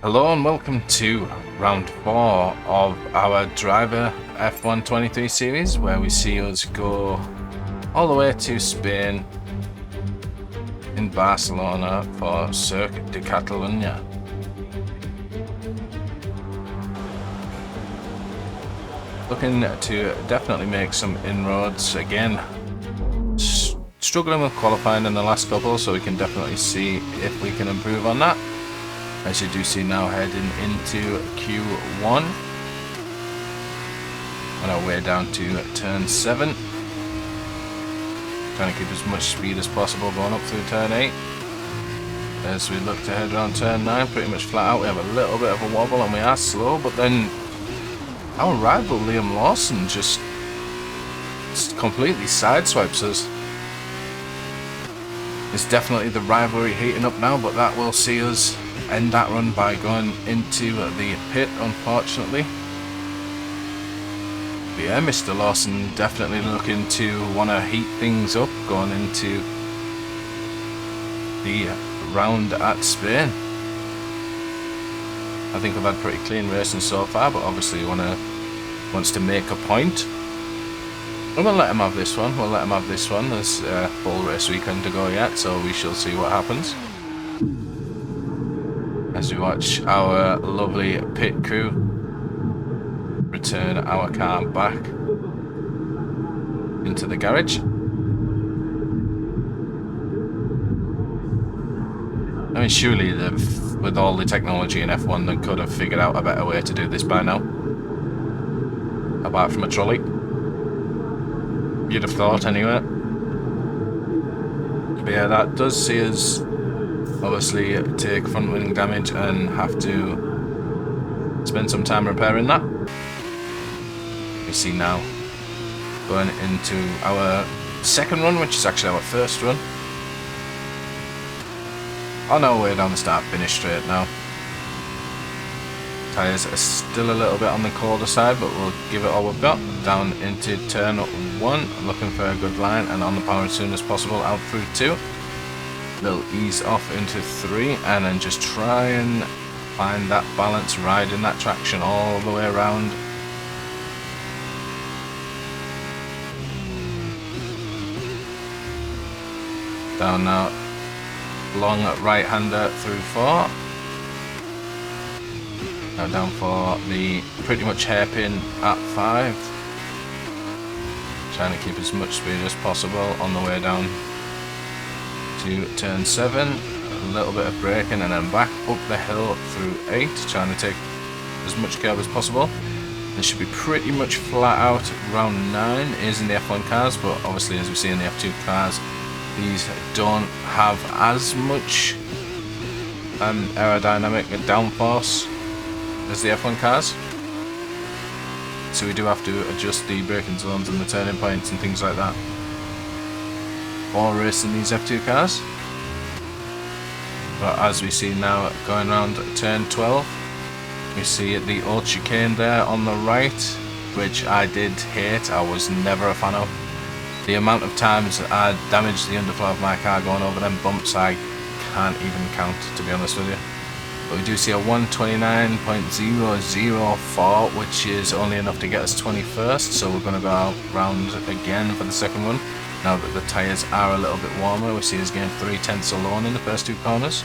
Hello and welcome to round 4 of our driver F1 23 series, where we see us go all the way to Spain in Barcelona for Circuit de Catalunya. Looking to definitely make some inroads again. Struggling with qualifying in the last couple, so we can definitely see if we can improve on that. As you do see now, heading into Q1 on our way down to turn 7. Trying to keep as much speed as possible going up through turn 8. As we look to head around turn 9, pretty much flat out. We have a little bit of a wobble and we are slow, but then our rival Liam Lawson just completely sideswipes us. It's definitely the rivalry heating up now, but that will see us end that run by going into the pit, unfortunately. But yeah, Mr. Lawson definitely looking to want to heat things up going into the round at Spain. I think we've had pretty clean racing so far, but obviously he wants to make a point. And we'll let him have this one. There's a full race weekend to go yet, so we shall see what happens. As we watch our lovely pit crew return our car back into the garage. I mean, surely with all the technology in F1, they could have figured out a better way to do this by now. Apart from a trolley. You'd have thought, anyway. But yeah, that does see us obviously take front wing damage and have to spend some time repairing that. We see now going into our second run, which is actually our first run. On our way down the start finish straight now. Tyres are still a little bit on the colder side, but we'll give it all we've got. Down into turn 1, looking for a good line, and on the power as soon as possible out through 2. They'll ease off into 3 and then just try and find that balance, riding that traction all the way around. Down now, long right-hander through 4. Now down for the pretty much hairpin at 5. Trying to keep as much speed as possible on the way down to turn 7, a little bit of braking and then back up the hill through 8, trying to take as much curve as possible. This should be pretty much flat out. Round 9 is in the F1 cars, but obviously as we see in the F2 cars, these don't have as much aerodynamic downforce as the F1 cars. So we do have to adjust the braking zones and the turning points and things like that while racing these F2 cars. But as we see now, going around turn 12, we see the old chicane there on the right, which I did hate. I was never a fan of. The amount of times I damaged the underfloor of my car going over them bumps, I can't even count, to be honest with you. But we do see a 129.004, which is only enough to get us 21st, so we're going to go out round again for the second one. Now that the tyres are a little bit warmer, we see us gain 3/10 alone in the first 2 corners.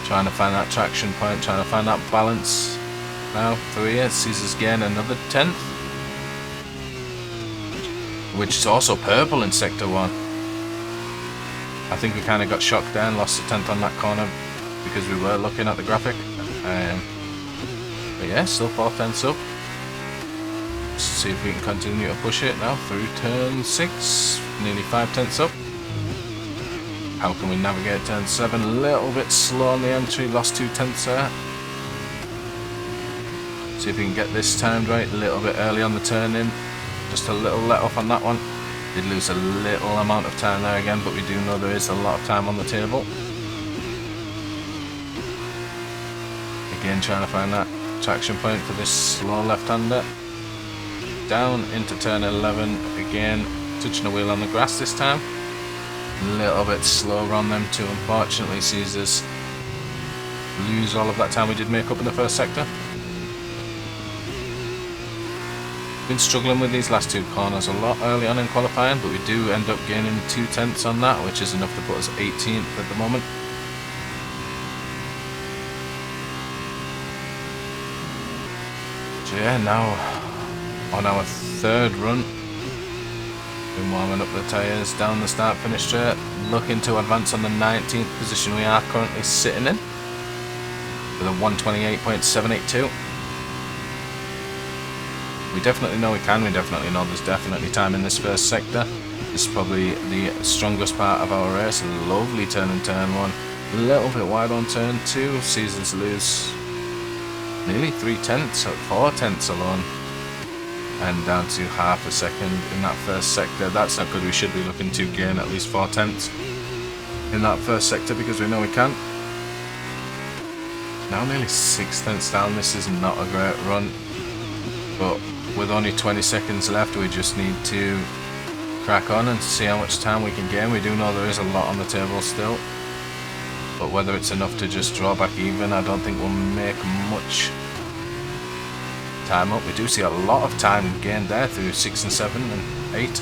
Trying to find that traction point, trying to find that balance. Now through here, sees us gain another 10th, which is also purple in sector 1. I think we kind of got shocked there and lost a 10th on that corner because we were looking at the graphic. But yeah, still 4/10 up. Let's see if we can continue to push it now through turn 6, nearly 5/10 up. How can we navigate turn 7? A little bit slow on the entry, lost 2/10 there. See if we can get this timed right, a little bit early on the turn in. Just a little let off on that one. Did lose a little amount of time there again, but we do know there is a lot of time on the table. Again, trying to find that traction point for this slow left-hander. Down into turn 11 again, touching the wheel on the grass this time. A little bit slower on them too, unfortunately. Sees us lose all of that time we did make up in the first sector. Been struggling with these last two corners a lot early on in qualifying, but we do end up gaining 2/10 on that, which is enough to put us 18th at the moment. So yeah, now on our third run, been warming up the tyres down the start finish straight, looking to advance on the 19th position we are currently sitting in with a 128.782. We definitely know we can, we definitely know there's definitely time in this first sector. This is probably the strongest part of our race. Lovely turn in turn one, a little bit wide on turn two, sees us lose nearly 3/10, 4/10 alone, and down to half a second in that first sector. That's not good. We should be looking to gain at least 4/10 in that first sector because we know we can. Now nearly 6/10 down. This is not a great run, but with only 20 seconds left, we just need to crack on and see how much time we can gain. We do know there is a lot on the table still, but whether it's enough to just draw back even, I don't think we'll make much time up. We do see a lot of time gained there through 6 and 7 and 8.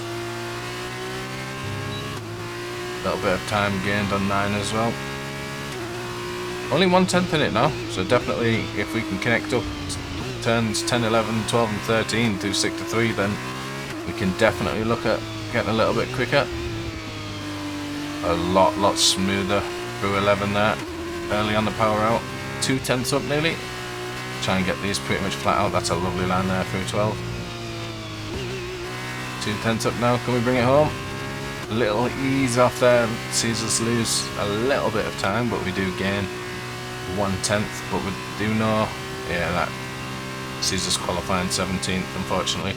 A little bit of time gained on 9 as well. Only 1/10 in it now, so definitely if we can connect up turns 10, 11, 12 and 13 through 6 to 3, then we can definitely look at getting a little bit quicker. A lot smoother through 11 there, early on the power out. 2/10 up nearly. Try and get these pretty much flat out. That's a lovely line there through 12. 2/10 up now, can we bring it home? A little ease off there, sees us lose a little bit of time, but we do gain 1/10, but we do know, yeah, that sees us qualifying 17th, unfortunately.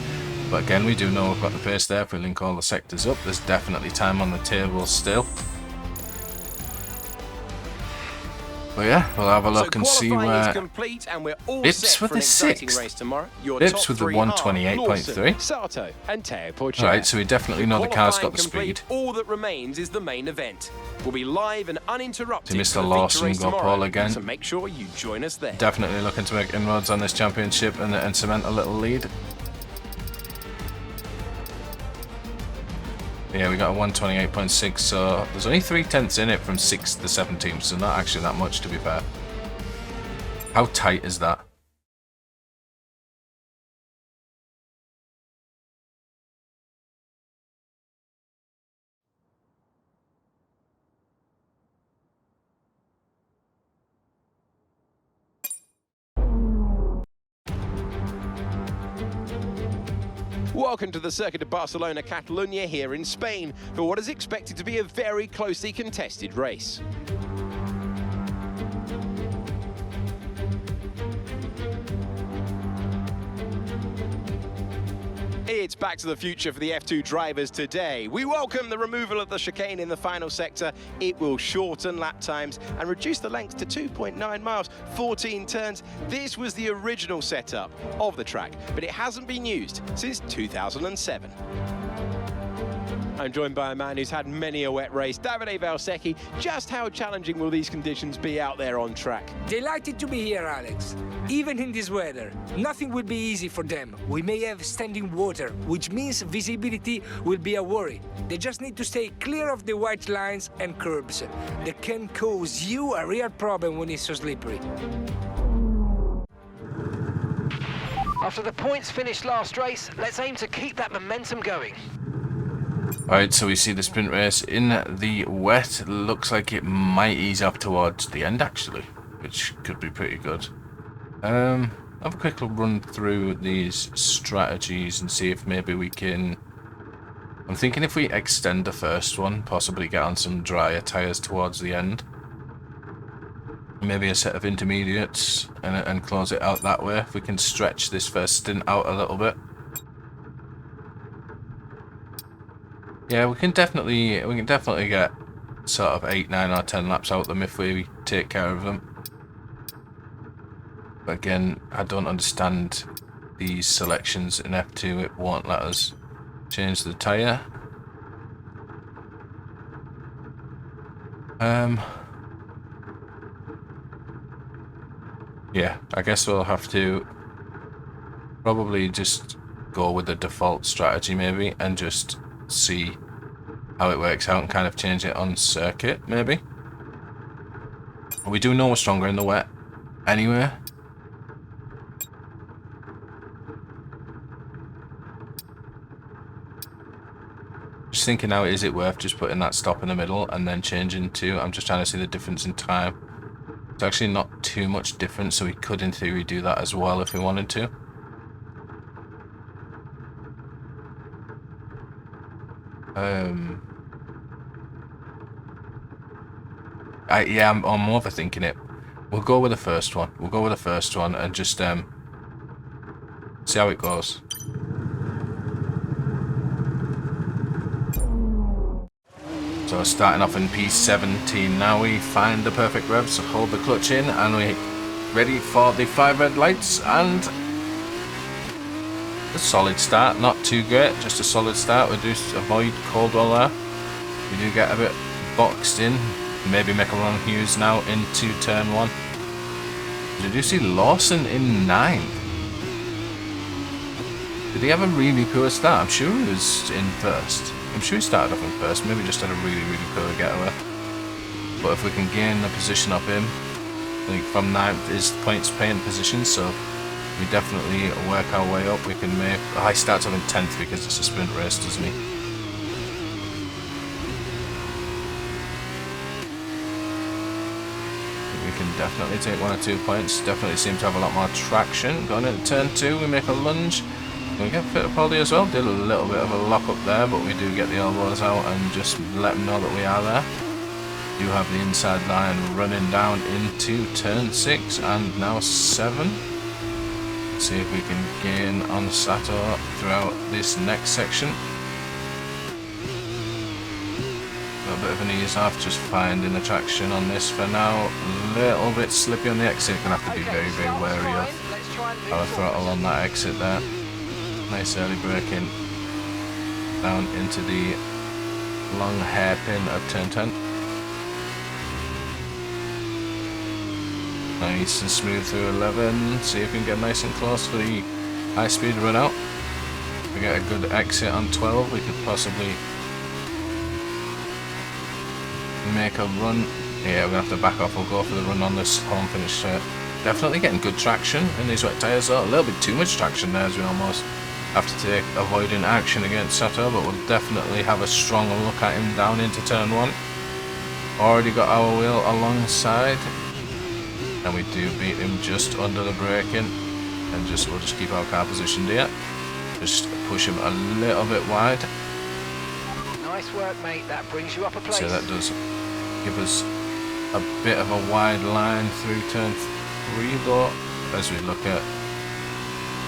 But again, we do know we've got the pace there. If we link all the sectors up, there's definitely time on the table still. But yeah, we'll have a look and see where Bips with the 6th. Bips with the 128.3. Alright, so we definitely know the car's got the speed. All that remains is the main event. We'll be live and uninterrupted. To Mr. Lawson go pole again. So make sure you join us there. Definitely looking to make inroads on this championship and cement a little lead. Yeah, we got a 128.6, so there's only 3/10 in it from 6th to 17th, so not actually that much to be fair. How tight is that? Welcome to the Circuit of Barcelona, Catalunya here in Spain for what is expected to be a very closely contested race. It's back to the future for the F2 drivers today. We welcome the removal of the chicane in the final sector. It will shorten lap times and reduce the length to 2.9 miles, 14 turns. This was the original setup of the track, but it hasn't been used since 2007. I'm joined by a man who's had many a wet race, Davide Valsecchi. Just how challenging will these conditions be out there on track? Delighted to be here, Alex. Even in this weather, nothing will be easy for them. We may have standing water, which means visibility will be a worry. They just need to stay clear of the white lines and curbs. That can cause you a real problem when it's so slippery. After the points finished last race, let's aim to keep that momentum going. Alright, so we see the sprint race in the wet. Looks like it might ease up towards the end actually, which could be pretty good. Have a quick run through these strategies and see if maybe we can... I'm thinking if we extend the first one, possibly get on some drier tyres towards the end. Maybe a set of intermediates and close it out that way, if we can stretch this first stint out a little bit. Yeah, we can definitely get sort of 8, 9 or 10 laps out of them if we take care of them. But again, I don't understand these selections in F2. It won't let us change the tyre. Yeah, I guess we'll have to probably just go with the default strategy maybe and just see how it works out and kind of change it on circuit maybe. We do know we're stronger in the wet anyway. Just thinking now, is it worth just putting that stop in the middle and then changing to, I'm just trying to see the difference in time. It's actually not too much difference, so we could in theory do that as well if we wanted to. Yeah, I'm overthinking it. We'll go with the first one. We'll go with the first one and just see how it goes. So starting off in P17 now, we find the perfect revs, hold the clutch in, and we're ready for the 5 red lights, and a solid start, not too great, just a solid start. We do avoid Caldwell there. We do get a bit boxed in, maybe make a wrong Hughes now into turn 1. Did you see Lawson in 9th? Did he have a really poor start? I'm sure he was in first. I'm sure he started off in first, maybe just had a really poor getaway. But if we can gain a position off him, I think from 9th is points paying position, so we definitely work our way up. We can make... Oh, he starts off in 10th because it's a sprint race, doesn't he? We can definitely take 1 or 2 points. Definitely seem to have a lot more traction. Going into turn 2, we make a lunge. We get Fittipaldi as well. Did a little bit of a lock up there, but we do get the elbows out and just let them know that we are there. Do have the inside line running down into turn 6 and now 7. See if we can gain on Sato throughout this next section. A bit of an ease off, just finding the traction on this for now. A little bit slippy on the exit, gonna have to be very wary of our throttle on that exit there. Nice early braking down into the long hairpin of turn 10. Nice and smooth through 11. See if we can get nice and close for the high speed run out. If we get a good exit on 12, we could possibly make a run. Yeah, we're gonna have to back off. We'll go for the run on this home finish. Definitely getting good traction in these wet tyres though. A little bit too much traction there as we almost have to take avoiding action against Sato, but we'll definitely have a strong look at him down into turn 1. Already got our wheel alongside, and we do beat him just under the braking, and we'll just keep our car positioned here. Just push him a little bit wide. Nice work, mate. That brings you up a place. So that does give us a bit of a wide line through turn 3 though, as we look at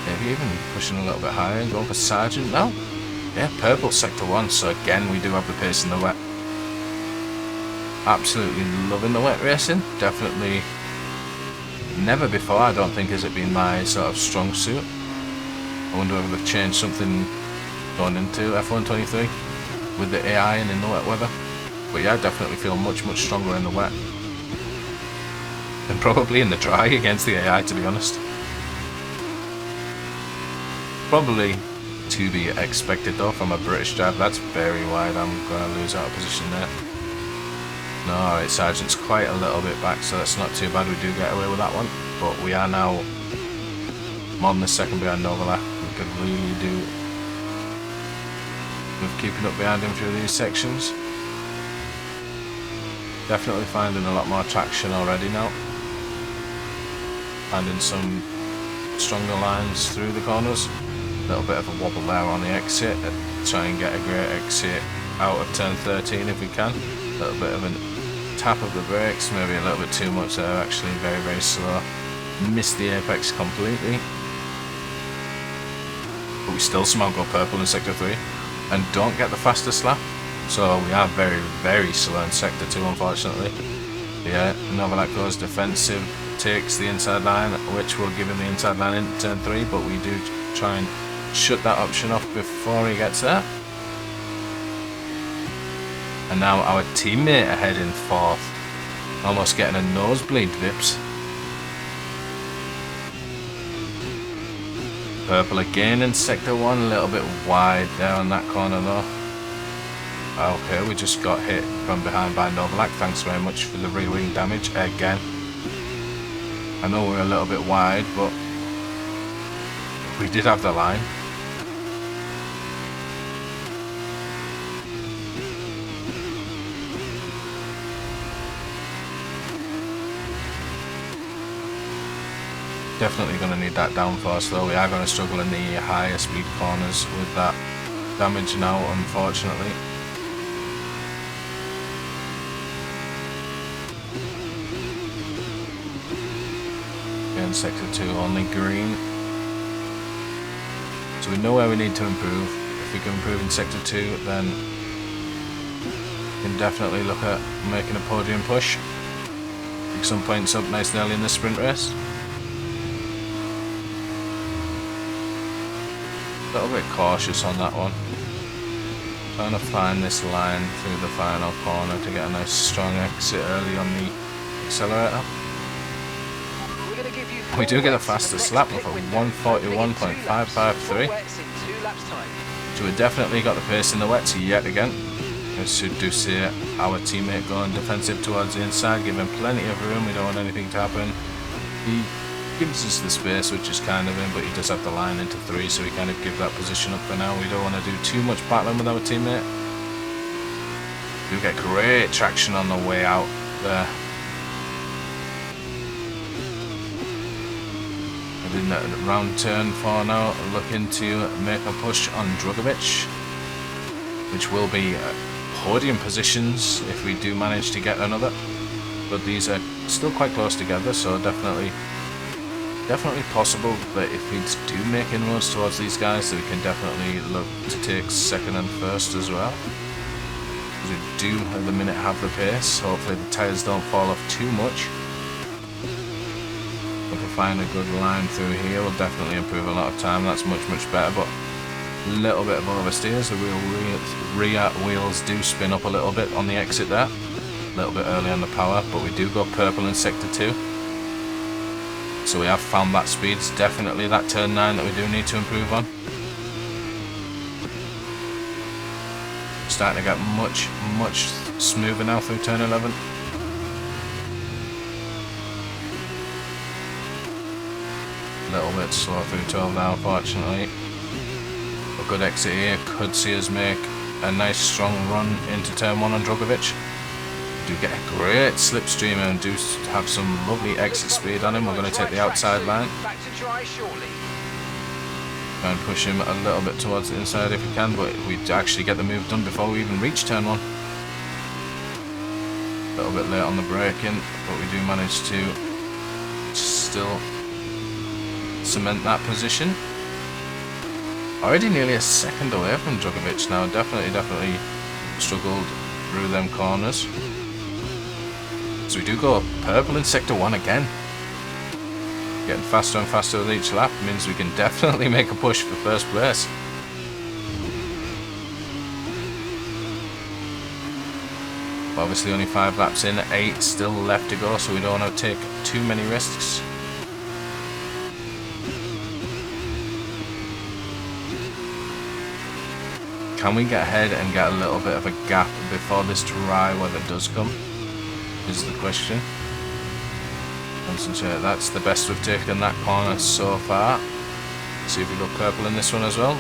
maybe even pushing a little bit higher and going for Sergeant now. Yeah, purple sector 1, so again we do have the pace in the wet. Absolutely loving the wet racing. Definitely never before, I don't think, has it been my sort of strong suit. I wonder whether they've changed something going into F1 23 with the AI and in the wet weather. But yeah, I definitely feel much stronger in the wet. And probably in the dry against the AI, to be honest. Probably to be expected though from a British driver. That's very wide. I'm going to lose out of position there. No, alright, Sergeant's quite a little bit back, so that's not too bad. We do get away with that one. But we are now more than a second behind Novalak. We could really do with keeping up behind him through these sections. Definitely finding a lot more traction already now. Finding some stronger lines through the corners. A little bit of a wobble there on the exit. Try and get a great exit out of turn 13 if we can. A little bit of a tap of the brakes, maybe a little bit too much there, actually very slow. Missed the apex completely. But we still somehow go purple in sector 3 and don't get the fastest lap. So we are very slow in sector 2, unfortunately. Yeah, Novalak goes defensive, takes the inside line, which will give him the inside line in turn 3, but we do try and shut that option off before he gets there. And now our teammate ahead in 4th, almost getting a nosebleed, Vips. Purple again in sector 1, a little bit wide there on that corner though. Okay, we just got hit from behind by Novalak. Thanks very much for the rear wing damage again. I know we're a little bit wide, but we did have the line. Definitely going to need that downforce though. We are going to struggle in the higher speed corners with that damage now, unfortunately. Again, sector 2 only green. So we know where we need to improve. If we can improve in sector 2, then we can definitely look at making a podium push. Pick some points up nice and early in the sprint race. A little bit cautious on that one. Trying to find this line through the final corner to get a nice strong exit early on the accelerator. We do get a faster lap of a 141.553. So we definitely got the pace in the wets yet again. We should do see our teammate going defensive towards the inside, give him plenty of room. We don't want anything to happen. He gives us the space, which is kind of in, but he does have the line into 3, so we kind of give that position up for now. We don't want to do too much battling with our teammate. We get great traction on the way out there. In that round turn 4 now, looking to make a push on Drugovic, which will be podium positions if we do manage to get another. But these are still quite close together, so definitely possible that if we do make inroads towards these guys, that we can definitely look to take second and first as well. We do at the minute have the pace. Hopefully the tyres don't fall off too much. If we find a good line through here, we'll definitely improve a lot of time. That's much better, but a little bit of oversteers. The rear wheels do spin up a little bit on the exit there. A little bit early on the power, but we do go purple in sector 2. So we have found that speed. It's definitely that turn 9 that we do need to improve on. Starting to get much smoother now through turn 11. A little bit slow through 12 now, unfortunately. A good exit here could see us make a nice strong run into turn 1 on Drugovic. Do get a great slipstream and do have some lovely exit speed on him. We're going to take the outside line. Try and push him a little bit towards the inside if we can, but we actually get the move done before we even reach turn 1. A little bit late on the braking, but we do manage to still cement that position. Already nearly a second away from Drugovic now. Definitely struggled through them corners. So we do go purple in sector 1 again. Getting faster and faster with each lap means we can definitely make a push for first place. Obviously only 5 laps in, 8 still left to go, so we don't want to take too many risks. Can we get ahead and get a little bit of a gap before this dry weather does come? Is the question. Concentrate. That's the best we've taken that corner so far. See if we go purple in this one as well.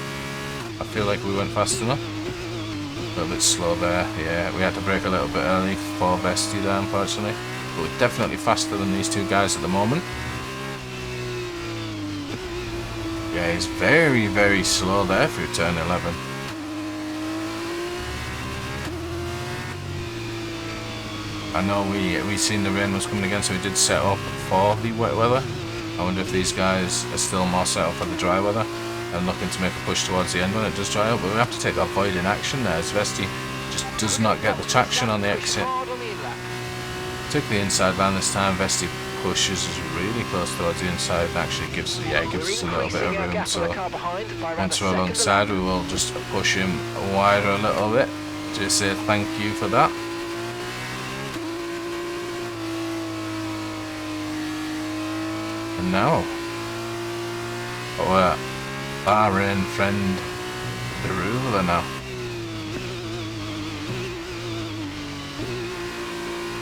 I feel like we went fast enough. A little bit slow there. Yeah, we had to brake a little bit early for Vesti there, unfortunately. But we're definitely faster than these two guys at the moment. Yeah, he's very slow there through turn 11. I know we seen the rain was coming again, so we did set up for the wet weather. I wonder if these guys are still more set up for the dry weather and looking to make a push towards the end when it does dry up. But we have to take that void in action there, as Vesti just does not get the traction on the exit. Took the inside line this time. Vesti pushes us really close towards the inside and actually gives us a little bit of room. So once we're alongside, we will just push him wider a little bit to say thank you for that. And now, Bahrain friend Derula now.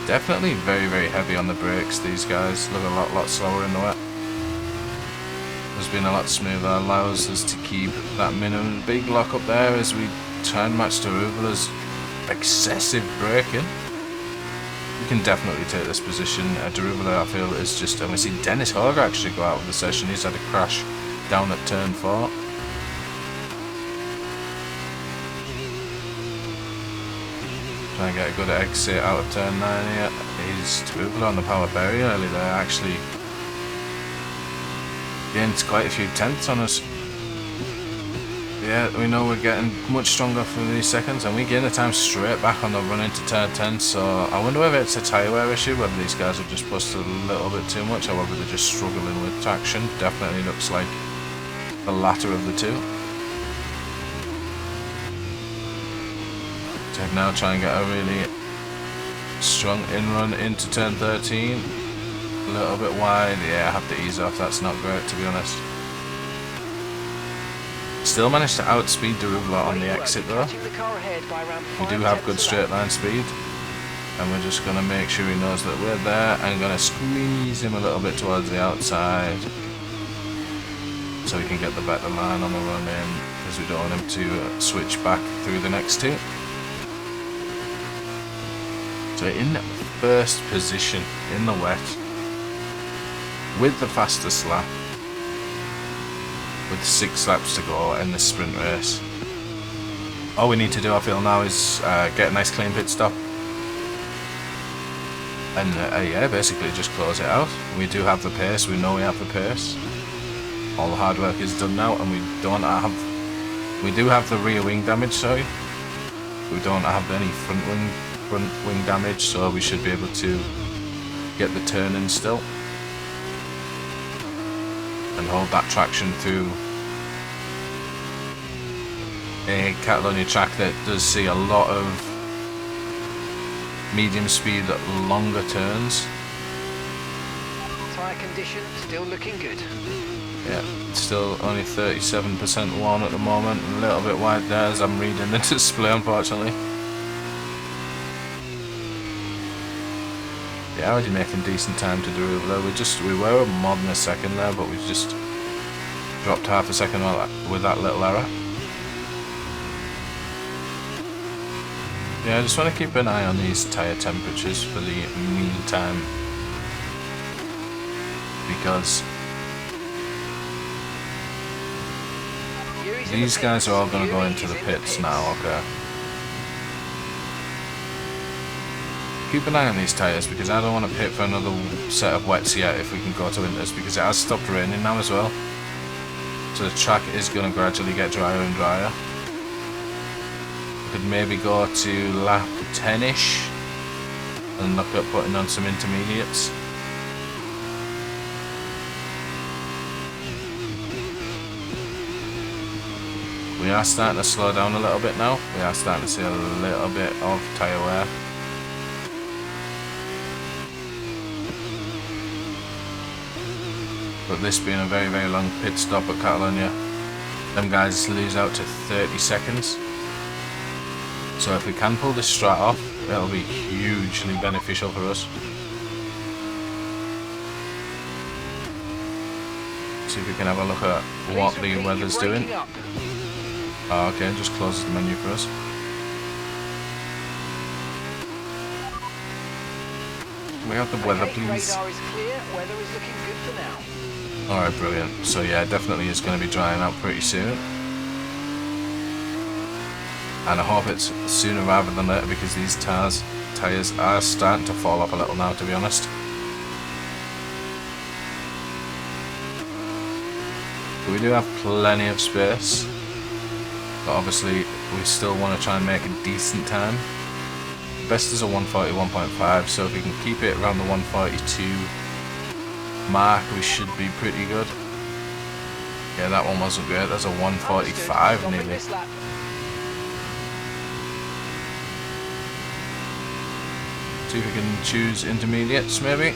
Definitely very, very heavy on the brakes, these guys. Look a lot slower in the wet. Has been a lot smoother, allows us to keep that minimum big lock up there as we try and match Derula's excessive braking. We can definitely take this position. Derula, I feel, is just, and we see Dennis Hoger actually go out of the session. He's had a crash down at turn 4. Trying to get a good exit out of turn 9 here. He's Derula on the power very early there, actually gained quite a few tenths on us. Yeah, we know we're getting much stronger for these seconds, and we gain the time straight back on the run into turn 10, so I wonder whether it's a tyre wear issue, whether these guys have just busted a little bit too much, or whether they're just struggling with traction. Definitely looks like the latter of the two. So now try and get a really strong in-run into turn 13. A little bit wide, yeah, I have to ease off, that's not great to be honest. Still managed to outspeed Derula on the exit though. We do have good straight line speed, and we're just going to make sure he knows that we're there and going to squeeze him a little bit towards the outside so we can get the better line on the run in, because we don't want him to switch back through the next two. So in first position in the wet with the fastest lap, with 6 laps to go in the sprint race. All we need to do, I feel now, is get a nice clean pit stop and yeah, basically just close it out. We do have the pace, we know we have the pace. All the hard work is done now, and we do have the rear wing damage, sorry. We don't have any front wing damage, so we should be able to get the turn in still and hold that traction through a Catalunya track that does see a lot of medium speed longer turns. Tyre condition still looking good. Yeah, still only 37% worn at the moment, a little bit wide there as I'm reading the display, unfortunately. Yeah, already making decent time to do it though. We were more than a second there, but we just dropped half a second with that little error. Yeah, I just want to keep an eye on these tyre temperatures for the meantime, because these guys are all going to go into the pits now, okay? Keep an eye on these tyres, because I don't want to pit for another set of wets yet if we can go to winters, because it has stopped raining now as well. So the track is going to gradually get drier and drier. We could maybe go to lap 10-ish and look at putting on some intermediates. We are starting to slow down a little bit now. We are starting to see a little bit of tyre wear. But this being a very, very long pit stop at Catalunya, them guys lose out to 30 seconds. So if we can pull this strat off, it'll be hugely beneficial for us. See if we can have a look at what the weather's doing. Oh, okay, just closes the menu for us. We have the weather, please. Radar is clear. Weather is looking good for now. Alright, brilliant. So yeah, definitely is going to be drying out pretty soon. And I hope it's sooner rather than later, because these tyres are starting to fall off a little now, to be honest. But we do have plenty of space. But obviously, we still want to try and make a decent time. Best is a 141.5, so if we can keep it around the 142 mark, we should be pretty good. Yeah, that one wasn't great. That's a 145 nearly. See if we can choose intermediates, maybe.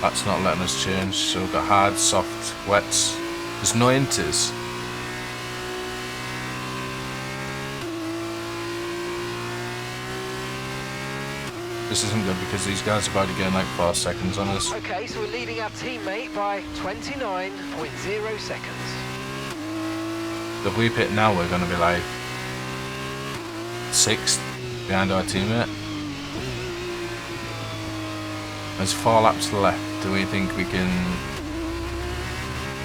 That's not letting us change. So we've got hard, soft, wets. There's no inters. This isn't good because these guys are about to get like 4 seconds on us. Okay, so we're leading our teammate by 29.0 seconds. If we pit now, we're going to be like 6th behind our teammate. There's 4 laps left. Do we think we can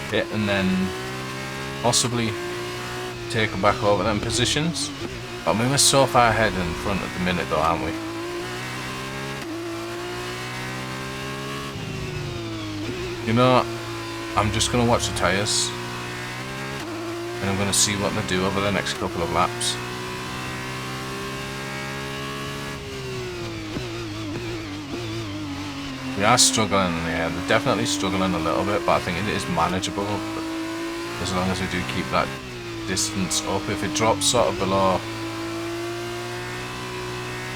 hit and then possibly take them back over them positions? I mean, we're so far ahead in front at the minute though, aren't we? You know, I'm just going to watch the tyres and I'm going to see what they do over the next couple of laps. We are struggling, yeah, they're definitely struggling a little bit, but I think it is manageable as long as we do keep that distance up. If it drops sort of below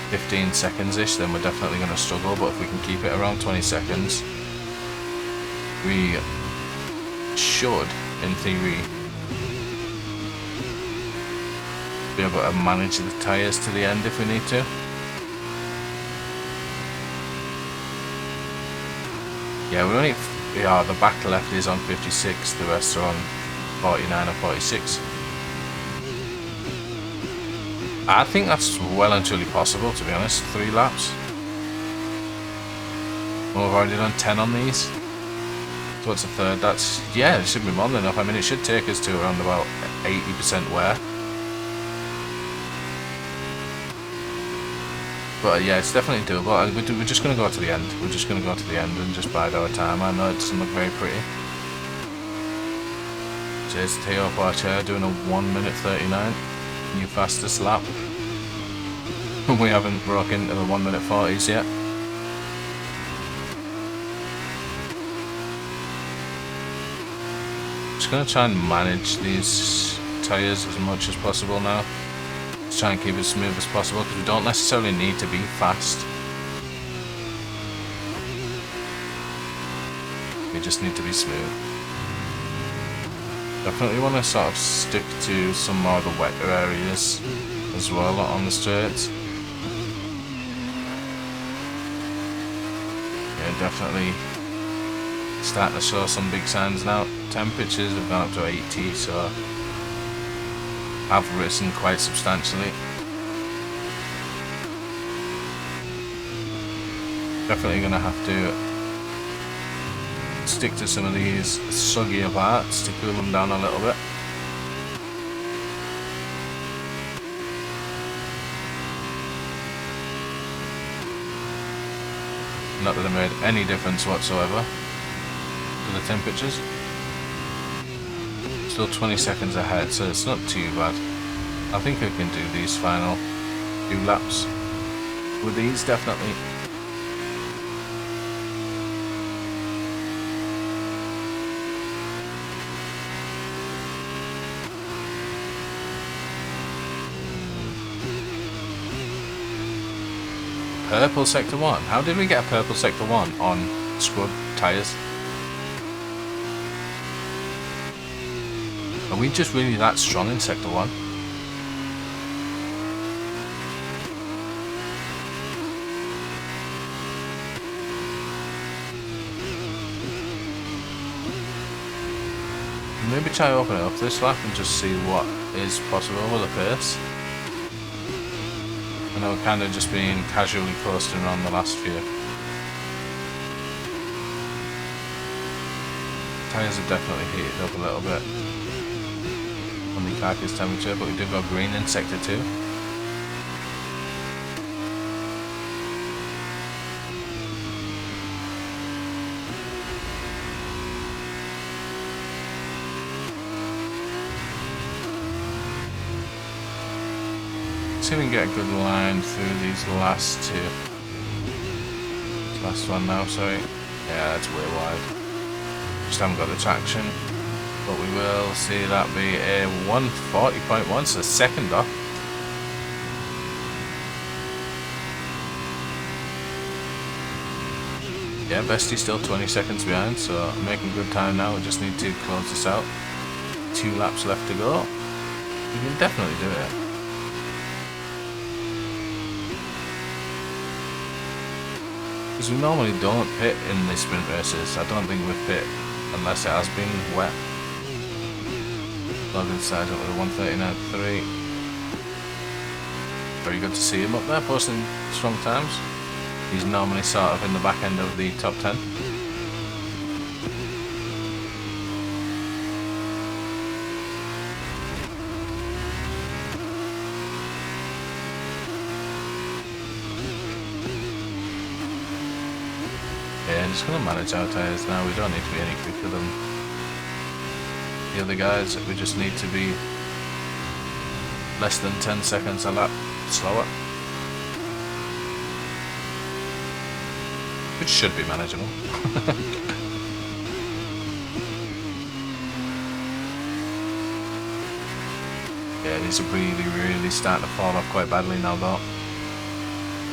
15 seconds-ish, then we're definitely going to struggle, but if we can keep it around 20 seconds, we should, in theory, be able to manage the tyres to the end if we need to. Yeah, we only, yeah, the back left is on 56, the rest are on 49 and 46. I think that's well and truly possible, to be honest. 3 laps. Well, we've already done 10 on these. So what's the third? That's, yeah, it should be more than enough. I mean, it should take us to around about 80% wear. But yeah, it's definitely doable. We're just going to go to the end. We're just going to go to the end and just bide our time. I know it doesn't look very pretty. Cheers to Theo Parcher doing a 1:39. New fastest lap. We haven't broke into the 1:40s yet. Just going to try and manage these tyres as much as possible now. Let's try and keep it as smooth as possible because we don't necessarily need to be fast. We just need to be smooth. Definitely want to sort of stick to some more of the wetter areas as well on the straights. Yeah, definitely starting to show some big signs now. Temperatures have gone up to 80, so have risen quite substantially. Definitely going to have to stick to some of these soggier parts to cool them down a little bit. Not that it made any difference whatsoever to the temperatures. Still 20 seconds ahead, so it's not too bad. I think I can do these final 2 laps with these, definitely. Purple Sector 1. How did we get a purple Sector 1 on scrub tyres? Are we just really that strong in Sector 1? Maybe try open it up this lap and just see what is possible with the pace. I know we're kind of just being casually coasting around the last few. Tyres have definitely heated up a little bit on the carcass temperature, but we do go green in Sector 2. See if we can get a good line through these last 2. Last one now, sorry. Yeah, that's way wide. Just haven't got the traction. But we will see that be a 140.1, so second off. Yeah, Bestie's still 20 seconds behind, so I'm making good time now. We just need to close this out. 2 laps left to go. We can definitely do it. Because we normally don't pit in the sprint races. I don't think we've pit unless it has been wet. Logan Sargent with a 1:39.3. Very good to see him up there posting strong times. He's normally sort of in the back end of the top 10. Yeah, just going to manage our tyres now. We don't need to be any quicker than the other guys. We just need to be less than 10 seconds a lap slower. Which should be manageable. Yeah, these are really starting to fall off quite badly now though.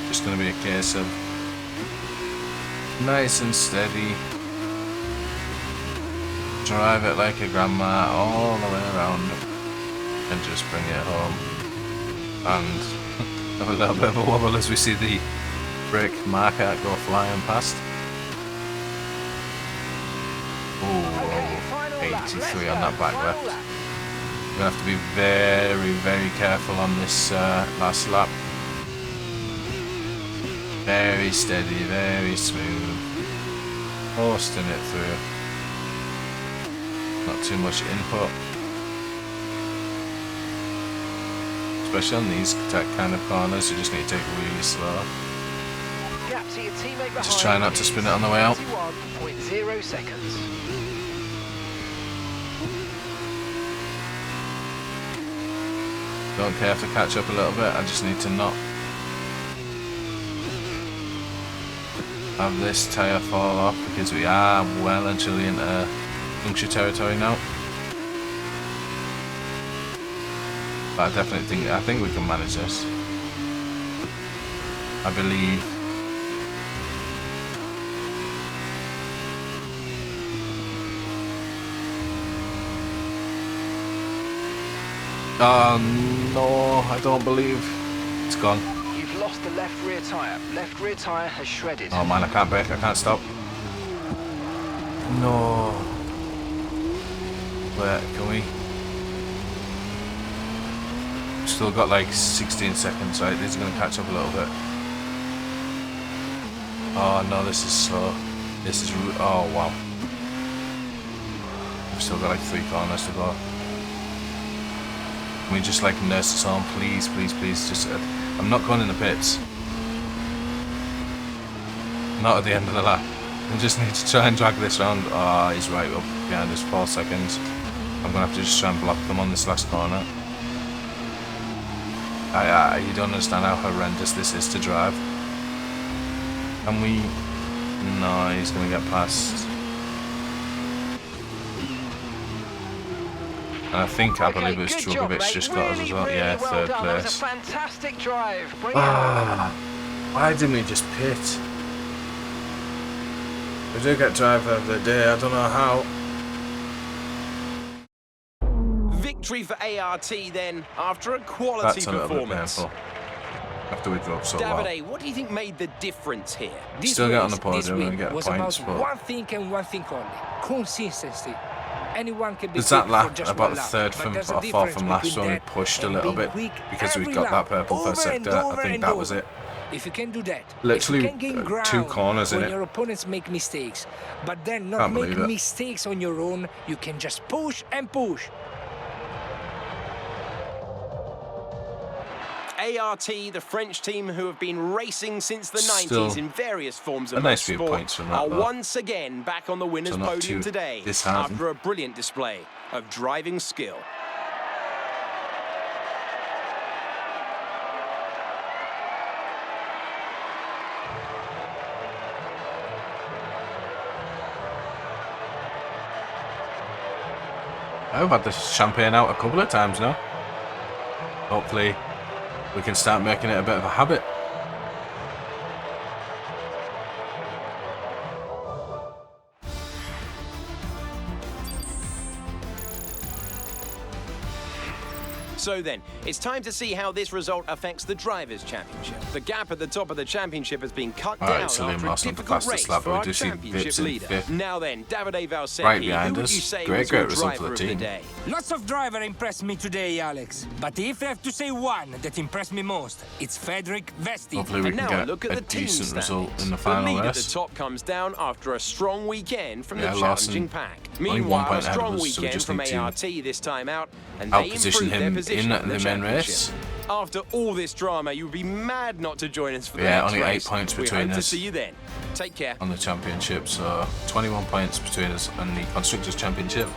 Just going to be a case of nice and steady. Drive it like a grandma all the way around and just bring it home. And have a little bit of a wobble as we see the brake marker go flying past. Oh, 83 on that back left. We're going to have to be very careful on this last lap. Very steady, very smooth. Posting it through. Not too much input. Especially on these kind of corners, you just need to take it really slow. Just try not to spin it on the way out. 21.0 seconds. Don't care if I catch up a little bit, I just need to not have this tyre fall off because we are well and truly into puncture territory now. But I definitely think we can manage this. I believe. Oh no, I don't believe. It's gone. You've lost the left rear tyre. Left rear tyre has shredded. Oh man, I can't brake, I can't stop. No. Where can we? Still got like 16 seconds, right? These are going to catch up a little bit. Oh no, this is slow. This is. Oh wow. We've still got like 3 corners to go. Can we just like nurse this on, please, please, please? Just, I'm not going in the pits. Not at the end of the lap. We just need to try and drag this round. Ah, oh, he's right up behind us, 4 seconds. I'm gonna have to just try and block them on this last corner. You don't understand how horrendous this is to drive. Can we? No, he's gonna get past. And I believe it was Trugovic just got us as well. Yeah, third place. That was a fantastic drive. Why didn't we just pit? We do get driver of the day, I don't know how. Victory for ART then, after a quality That's a little performance. bit painful. After we drove so well. Davide, what do you think made the difference here? This Still get on race, the podium and get was points, about but one thing and one thing only: consistency. Anyone can be there's that quick lap for just about one the lap, third but from there's a or fourth difference from last between one. We that pushed a and little being bit quick because we every got that lap, purple over first sector. and I over think and that was over. it. If you can do that, Literally, if you can gain ground 2 corners in when it. your opponents make mistakes, but then not Can't make believe it. mistakes on your own, you can just push and push. ART, the French team who have been racing since the Still 90s in various forms of a nice few motorsport, points from that, are though. once again back on the winner's So not podium too today disheartened. after a brilliant display of driving skill. I've had this champagne out a couple of times now. Hopefully we can start making it a bit of a habit. So then, it's time to see how this result affects the Drivers' Championship. The gap at the top of the championship has been cut down so after Liam a lost on the difficult fastest race lap, for but we our do see championship Vips in leader. fifth. Now then, Davide Valsecchi, Right behind who would us. you say Great was your result for driver the of team. the day? Lots of driver impressed me today, Alex. But if I have to say one that impressed me most, it's Frederick Vesti. Hopefully we And can now get look at a the team decent result standings. in the final lead race. at the top comes down after a strong weekend from the Yeah, challenging Lawson, pack. only 1 Meanwhile, point a ahead of strong us, so we weekend just from need to ART this time out, and they outposition improved their him position in in the main championship. race. After all this drama, you would be mad not to join us for the Yeah, next only 8 race. points We between hope to us. see you then. Take care. On the championship, so 21 points between us and the Constructors' Championship.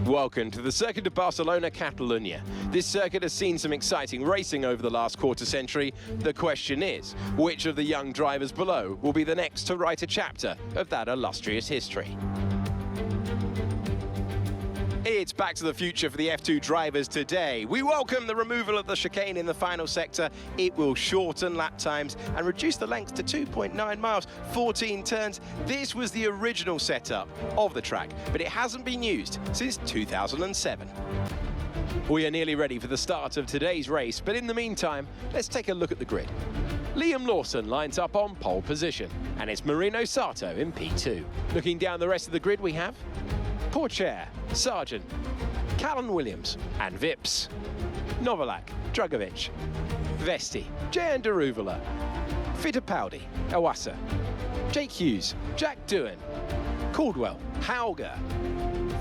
Welcome to the Circuit of Barcelona, Catalunya. This circuit has seen some exciting racing over the last quarter century. The question is, which of the young drivers below will be the next to write a chapter of that illustrious history? It's back to the future for the F2 drivers today. We welcome the removal of the chicane in the final sector. It will shorten lap times and reduce the length to 2.9 miles, 14 turns. This was the original setup of the track, but it hasn't been used since 2007. We are nearly ready for the start of today's race, but in the meantime, let's take a look at the grid. Liam Lawson lines up on pole position, and it's Marino Sato in P2. Looking down the rest of the grid, we have Puncture, Sargent, Callan Williams and Vips, Novalak, Dragovic, Vesti, Jan Deruvala, Fittipaldi, Awasa, Jake Hughes, Jack Doohan, Caldwell, Hauger,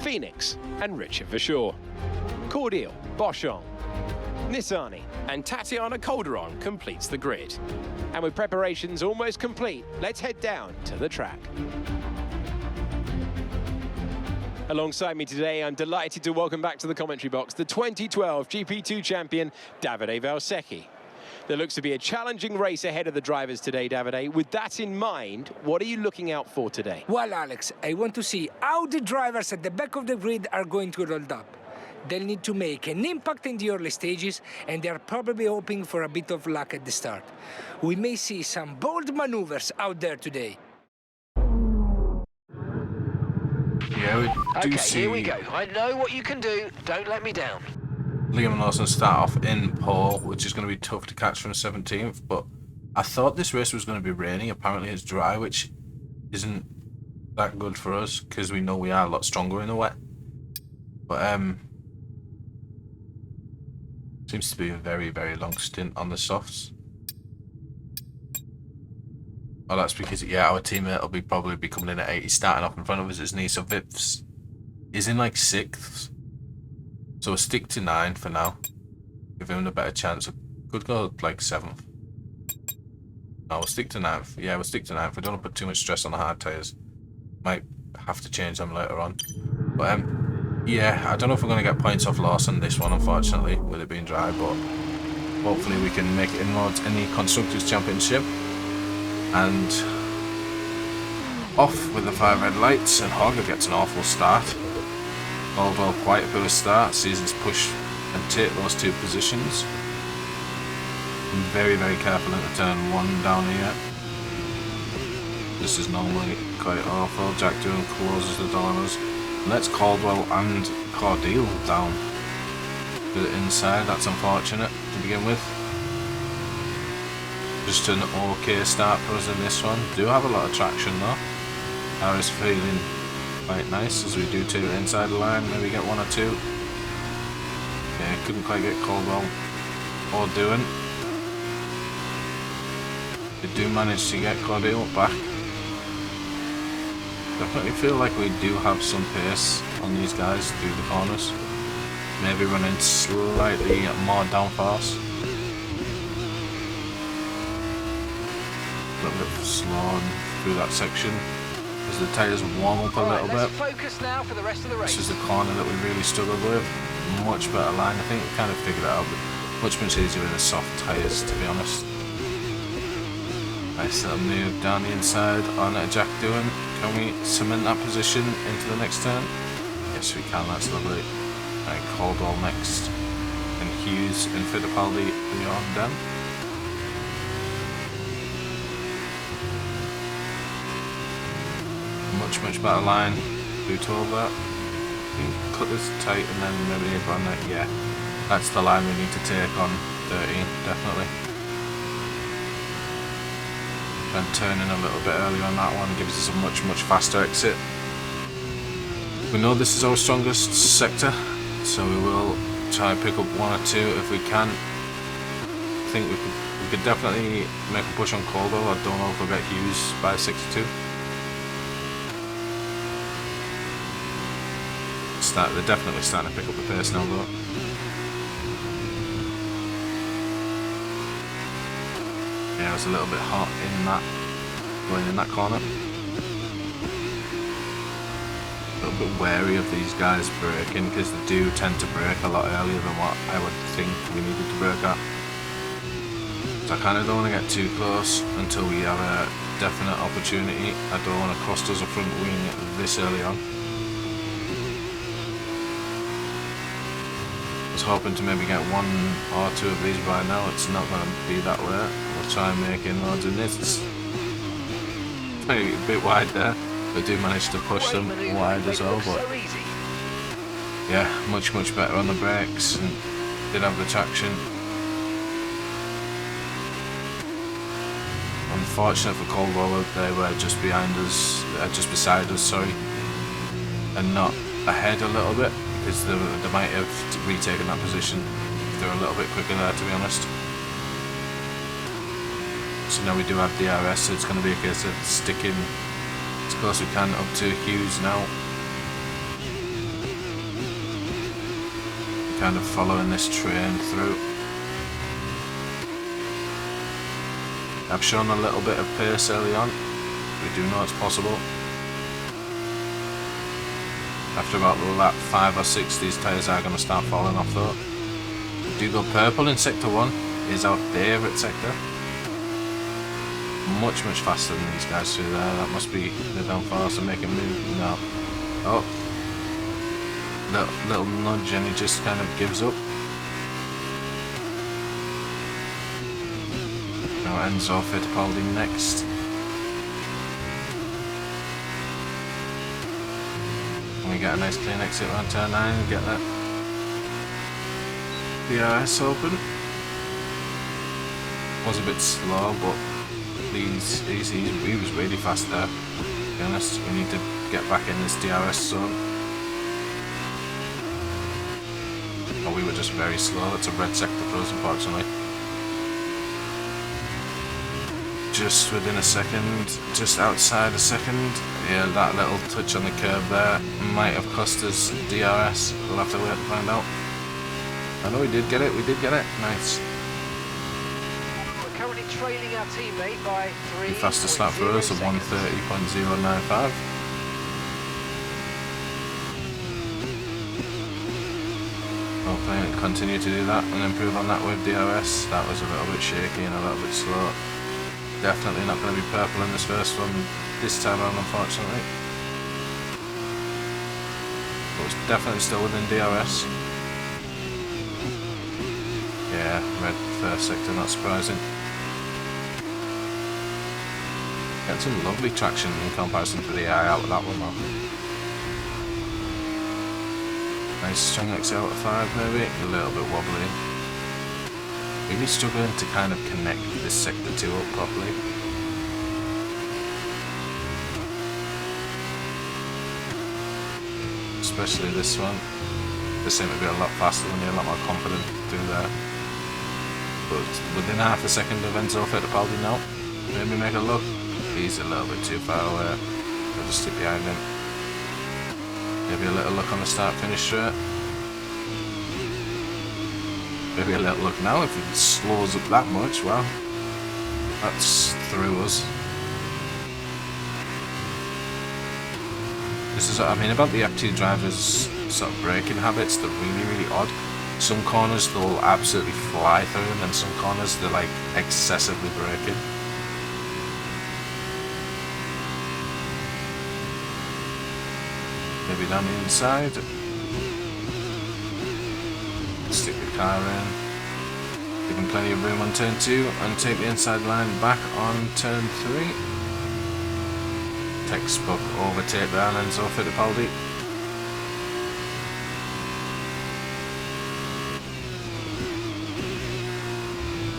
Phoenix and Richard Verschoor. Cordial, Boschon, Nissani and Tatiana Calderon completes the grid. And with preparations almost complete, let's head down to the track. Alongside me today, I'm delighted to welcome back to the commentary box the 2012 GP2 champion, Davide Valsecchi. There looks to be a challenging race ahead of the drivers today, Davide. With that in mind, what are you looking out for today? Well, Alex, I want to see how the drivers at the back of the grid are going to roll up. They'll need to make an impact in the early stages, and they're probably hoping for a bit of luck at the start. We may see some bold maneuvers out there today. Yeah, we do Okay, see here we go. I know what you can do. Don't let me down. Liam Lawson start off in pole, which is going to be tough to catch from 17th, but I thought this race was going to be rainy. Apparently it's dry, which isn't that good for us because we know we are a lot stronger in the wet. But seems to be a very, very long stint on the softs. Oh, that's because, yeah, our teammate will be probably be coming in at 80, starting off in front of us, isn't he? So Vips is in like 6th. So we'll stick to 9 for now. Give him a better chance. Could go like 7th. No, we'll stick to 9th. Yeah, we'll stick to 9th. We don't want to put too much stress on the hard tyres. Might have to change them later on. But yeah, I don't know if we're going to get points off Lawson this one, unfortunately, with it being dry. But hopefully we can make inroads in the Constructors' Championship. And off with the 5 red lights, and Hogger gets an awful start. Caldwell quite a bit of start, sees us push and take those 2 positions. I'm very, very careful into turn 1 down here. This is normally quite awful. Jack Doohan closes the door on us. Let's Caldwell and Cordial down to the inside. That's unfortunate to begin with. Just an okay start for us in this one. Do have a lot of traction though. Car is feeling quite nice as we do 2 inside the line, maybe get 1 or 2. Okay, couldn't quite get Caldwell or Doohan. They do manage to get Cordial back. Definitely feel like we do have some pace on these guys through the corners. Maybe running slightly more downforce. A little bit slow through that section as the tyres warm up a little bit. Focus now for the rest of the race. This is the corner that we really struggled with. Much better line, I think we kind of figured it out, but much easier with the soft tyres, to be honest. Nice little move down the inside on Jack Doohan. Can we cement that position into the next turn? Yes, we can. That's lovely. Right, Caldwell next, and Hughes and Fittipaldi beyond them. Much better line through 12 there. Cut this tight and then maybe on that. Yeah, that's the line we need to take on 13, definitely. And turn in a little bit earlier on that one gives us a much faster exit. We know this is our strongest sector, so we will try and pick up 1 or 2 if we can. I think we could definitely make a push on Caldwell. I don't know if we'll get Hughes by 62. They're definitely starting to pick up the pace now though. Yeah, I was a little bit hot in that, going in that corner. A little bit wary of these guys braking because they do tend to brake a lot earlier than what I would think we needed to brake at. So I kind of don't want to get too close until we have a definite opportunity. I don't want to cost us a front wing this early on. I was hoping to maybe get 1 or 2 of these by now. It's not going to be that way. We'll try and make inroads in this. It's maybe a bit wide there. We do manage to push them wide as well, but yeah, much better on the brakes and did have the traction. Unfortunate for Caldwell, they were just behind us, just beside us, sorry, and not ahead a little bit. Because they might have retaken that position if they're a little bit quicker there, to be honest. So now we do have DRS, so it's going to be a case of sticking as close as we can up to Hughes now. Kind of following this train through. I've shown a little bit of pace early on. We do know it's possible. After about lap 5 or 6, these tyres are going to start falling off though. We do go purple in sector 1, is our favourite sector. Much faster than these guys through there. That must be the downforce and make a move. No. Oh. Little nudge and he just kind of gives up. Now Enzo Fittipaldi next. We get a nice clean exit around turn 9 and get that DRS open. Was a bit slow, but he was really fast there, to be honest. We need to get back in this DRS zone. Oh, we were just very slow. It's a red sector for us, unfortunately. Just within a second, just outside a second. Yeah, that little touch on the curb there might have cost us DRS. We'll have to wait and find out. I know we did get it, nice. We're currently trailing our teammate by 3. The fastest lap for us of 1:30.095. Hopefully we continue to do that and improve on that with DRS. That was a little bit shaky and a little bit slow. Definitely not going to be purple in this first one this time around, unfortunately. But it's definitely still within DRS. Yeah, red first sector, not surprising. Getting some lovely traction in comparison to the AI out of that one though. Nice strong exit out of 5 maybe, a little bit wobbly. Really struggling to kind of connect this sector 2 up properly. Especially this one. This seemed to be a lot faster than me, a lot more confident through there. But within half a second of Enzo Fittipaldi now. Maybe make a look. He's a little bit too far away. I'll just stick behind him. Maybe a little look on the start finish straight. Maybe a little look now if it slows up that much. Wow, that's through us. This is what I mean about the F2 drivers' sort of braking habits. They're really odd. Some corners they'll absolutely fly through, and then some corners they're like excessively braking. Maybe down the inside. Stick the car in. Give him plenty of room on turn 2 and take the inside line back on turn 3. textbook overtake there and Enzo Fittipaldi.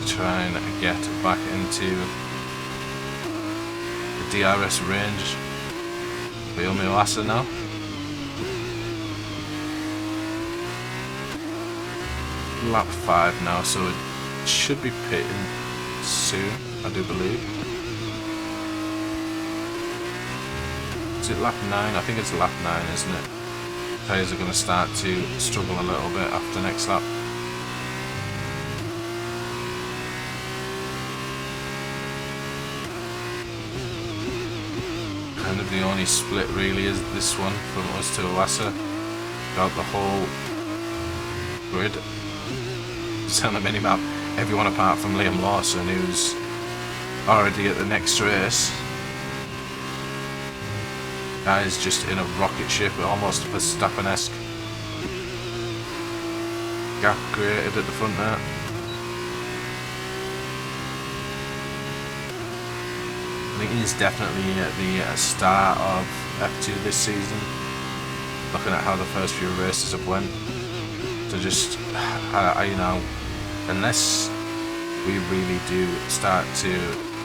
Try and get back into the DRS range. Naomi Oasa now. Lap 5 now, so it should be pitting soon, I do believe. Is it lap 9? I think it's lap 9, isn't it? Tyres are going to start to struggle a little bit after next lap. Kind of the only split really is this one from us to Oasa throughout the whole grid. It's on the minimap, everyone apart from Liam Lawson, who's already at the next race. Guy's just in a rocket ship, almost Verstappen-esque. Gap created at the front there. I think he's definitely at the start of F2 this season. Looking at how the first few races have went. To just, you know, unless we really do start to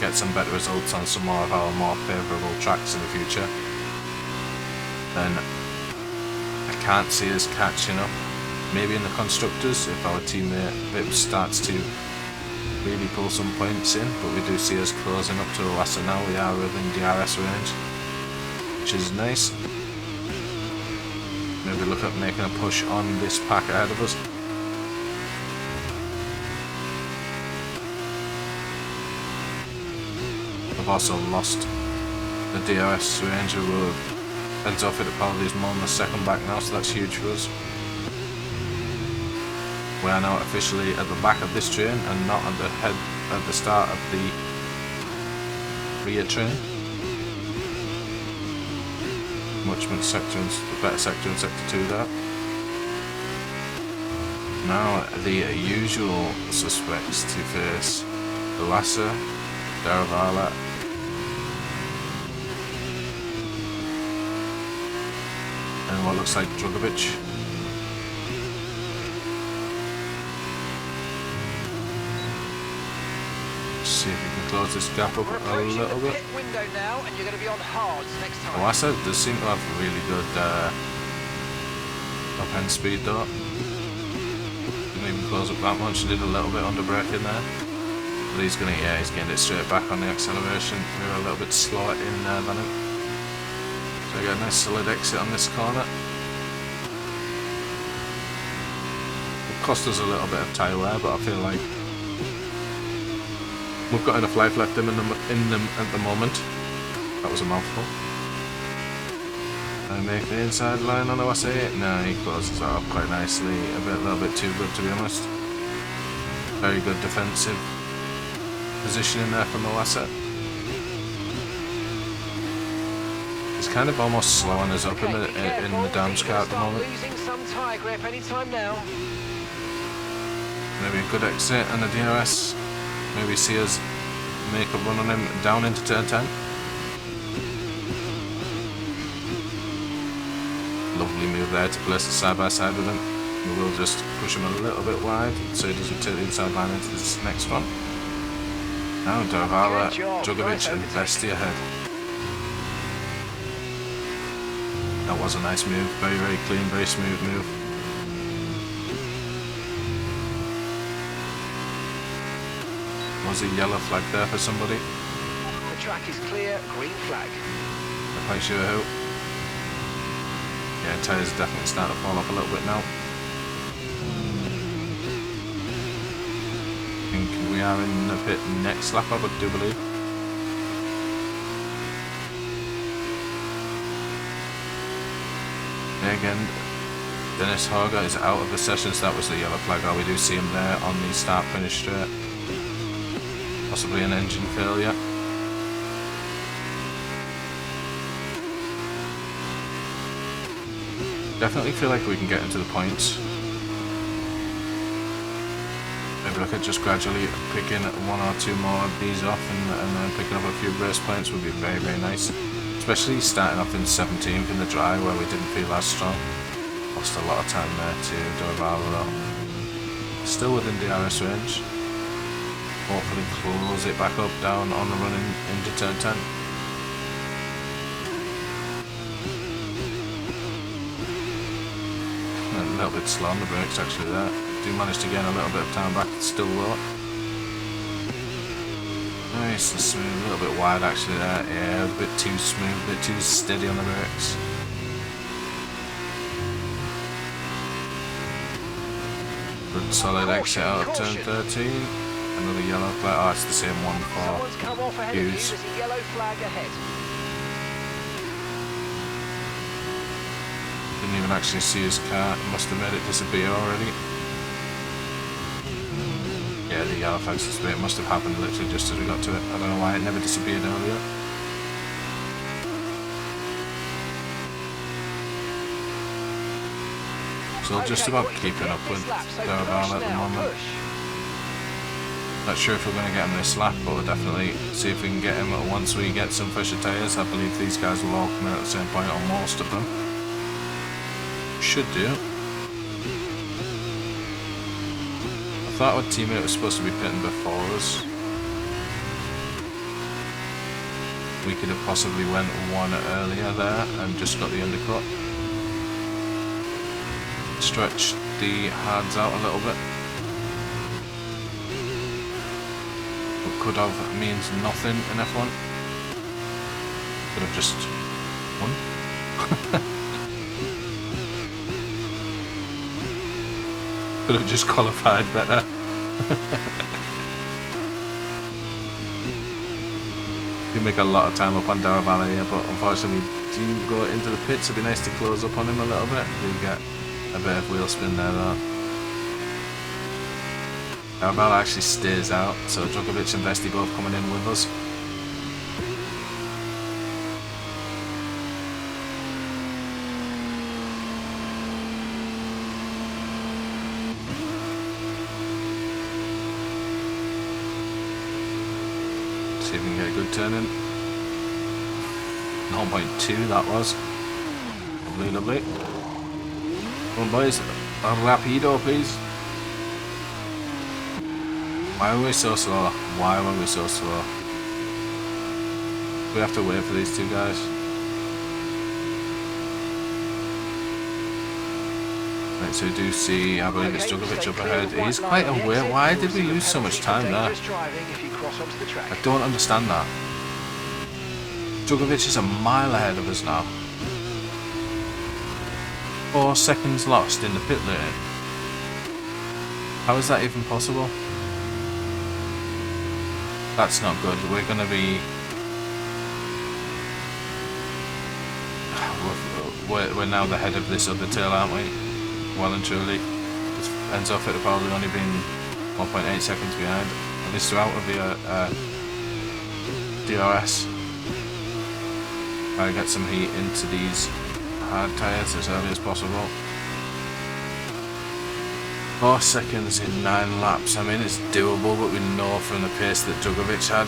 get some better results on some more of our more favourable tracks in the future, then I can't see us catching up. Maybe in the constructors, if our teammate Vips starts to really pull some points in, but we do see us closing up to Oasa now. We are within DRS range, which is nice. Maybe look at making a push on this pack ahead of us. We've also lost the DRS range. Enzo Fittipaldi is more than a second back now, so that's huge for us. We are now officially at the back of this train and not at the start of the rear train. Much better sector in sector 2 there. Now the usual suspects to face: Oasa, Daravala, and what looks like Drugovic. See if we can close this gap up a little bit. Now, and you're going to be on hards next time. Oasa does seem to have really good top end speed though. Didn't even close up that much. Did a little bit under braking there, but he's getting it straight back on the acceleration. We were a little bit slower in there than him. So I got a nice solid exit on this corner. It cost us a little bit of tyre wear, but I feel like we've got enough life left in them at the moment. That was a mouthful. I make the inside line on Oasa. No, he closes that up quite nicely. A little bit too good, to be honest. Very good defensive positioning there from Oasa. He's kind of almost slowing us up in the dams car at the moment. Losing some tyre grip anytime now. Maybe a good exit and a DRS. Maybe see us make a run on him down into turn 10. Lovely move there to place us side by side with him. We will just push him a little bit wide so he doesn't take the inside line into this next one. Now Daravala, Drugovic and Vesti ahead. That was a nice move. Very, very clean, very smooth move. Was a yellow flag there for somebody? The track is clear, green flag. Not quite sure who. Yeah, tyres are definitely starting to fall off a little bit now. I think we are in the pit next lap, I do believe. Yeah, again, Dennis Horger is out of the session, so that was the yellow flag. Oh, we do see him there on the start-finish straight. Possibly an engine failure. Definitely feel like we can get into the points. Maybe look at just gradually picking one or two more of these off and then picking up a few race points would be very, very nice. Especially starting off in 17th in the dry where we didn't feel as strong. Lost a lot of time there to Dorval though. Still within DRS range. Hopefully close it back up, down on the run into turn 10. A little bit slow on the brakes actually there. Do manage to gain a little bit of time back, it's still low. Nice and smooth, a little bit wide actually there. Yeah, a bit too smooth, a bit too steady on the brakes. Good solid exit out of turn 13. Another yellow flag. Oh, it's the same one for Hughes. There's a yellow flag ahead. Didn't even actually see his car. Must have made it disappear already. Yeah, the yellow flag's disappeared. It must have happened literally just as we got to it. I don't know why it never disappeared earlier. So just about keeping up with Dorval at the moment. Not sure if we're going to get him this lap, but we'll definitely see if we can get him once we get some fresher tyres. I believe these guys will all come in at the same point on most of them. Should do. I thought our teammate was supposed to be pitting before us. We could have possibly went one earlier there and just got the undercut. Stretch the hards out a little bit. But could have means nothing in F1. Could have just won. Could have just qualified better. You make a lot of time up on Dorval here, but unfortunately we do go into the pits. It'd be nice to close up on him a little bit. We get a bit of wheel spin there though. Dorval actually stays out, so Djokovic and Vesti both coming in with us. See if we can get a good turn in. 9.2 that was. Lovely, lovely. Come on boys, rapido please. Why were we so slow? Why were we so slow? We have to wait for these two guys. Right, so we do see, I believe it's Djokovic up ahead. He's quite aware. Why did we lose so much time there? I don't understand that. Djokovic is a mile ahead of us now. 4 seconds lost in the pit lane. How is that even possible? That's not good. We're going to be... We're now the head of this other tail, aren't we? Well and truly. This ends off, it'll probably only been 1.8 seconds behind. At least we're out of the DRS. Try to get some heat into these hard tyres as early as possible. 4 seconds in 9 laps. I mean, it's doable, but we know from the pace that Djokovic had.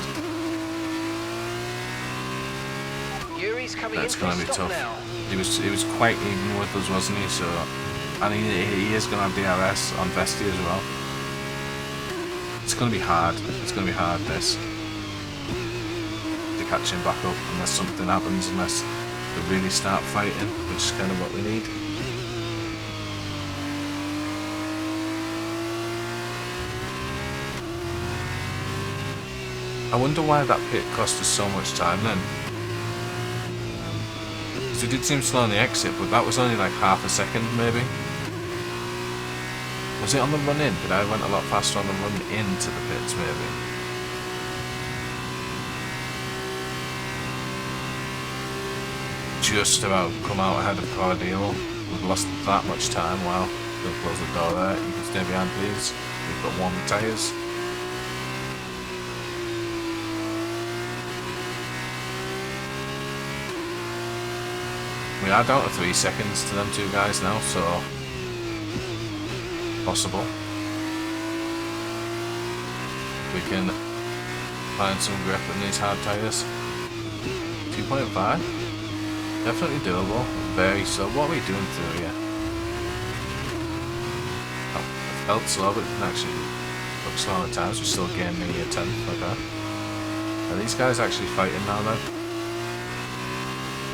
That's going to be tough. Now. He was quite even with us, wasn't he? So, and he is going to have DRS on Vesti as well. It's going to be hard. It's going to be hard, this. To catch him back up unless something happens, unless we really start fighting, which is kind of what we need. I wonder why that pit cost us so much time then. Because we did seem slow on the exit, but that was only like half a second maybe. Was it on the run in? But I went a lot faster on the run into the pits maybe. Just about come out ahead of Cardeal. We've lost that much time. Wow. Don't close the door there. You can stay behind please. We've got warm tyres. We are down to 3 seconds to them two guys now, so possible. We can find some grip in these hard tyres. 2.5. Definitely doable. Very slow. What are we doing through here? Oh, I felt slow, but it didn't actually look slow at times. We still gained nearly a 10th. Okay. Are these guys actually fighting now then?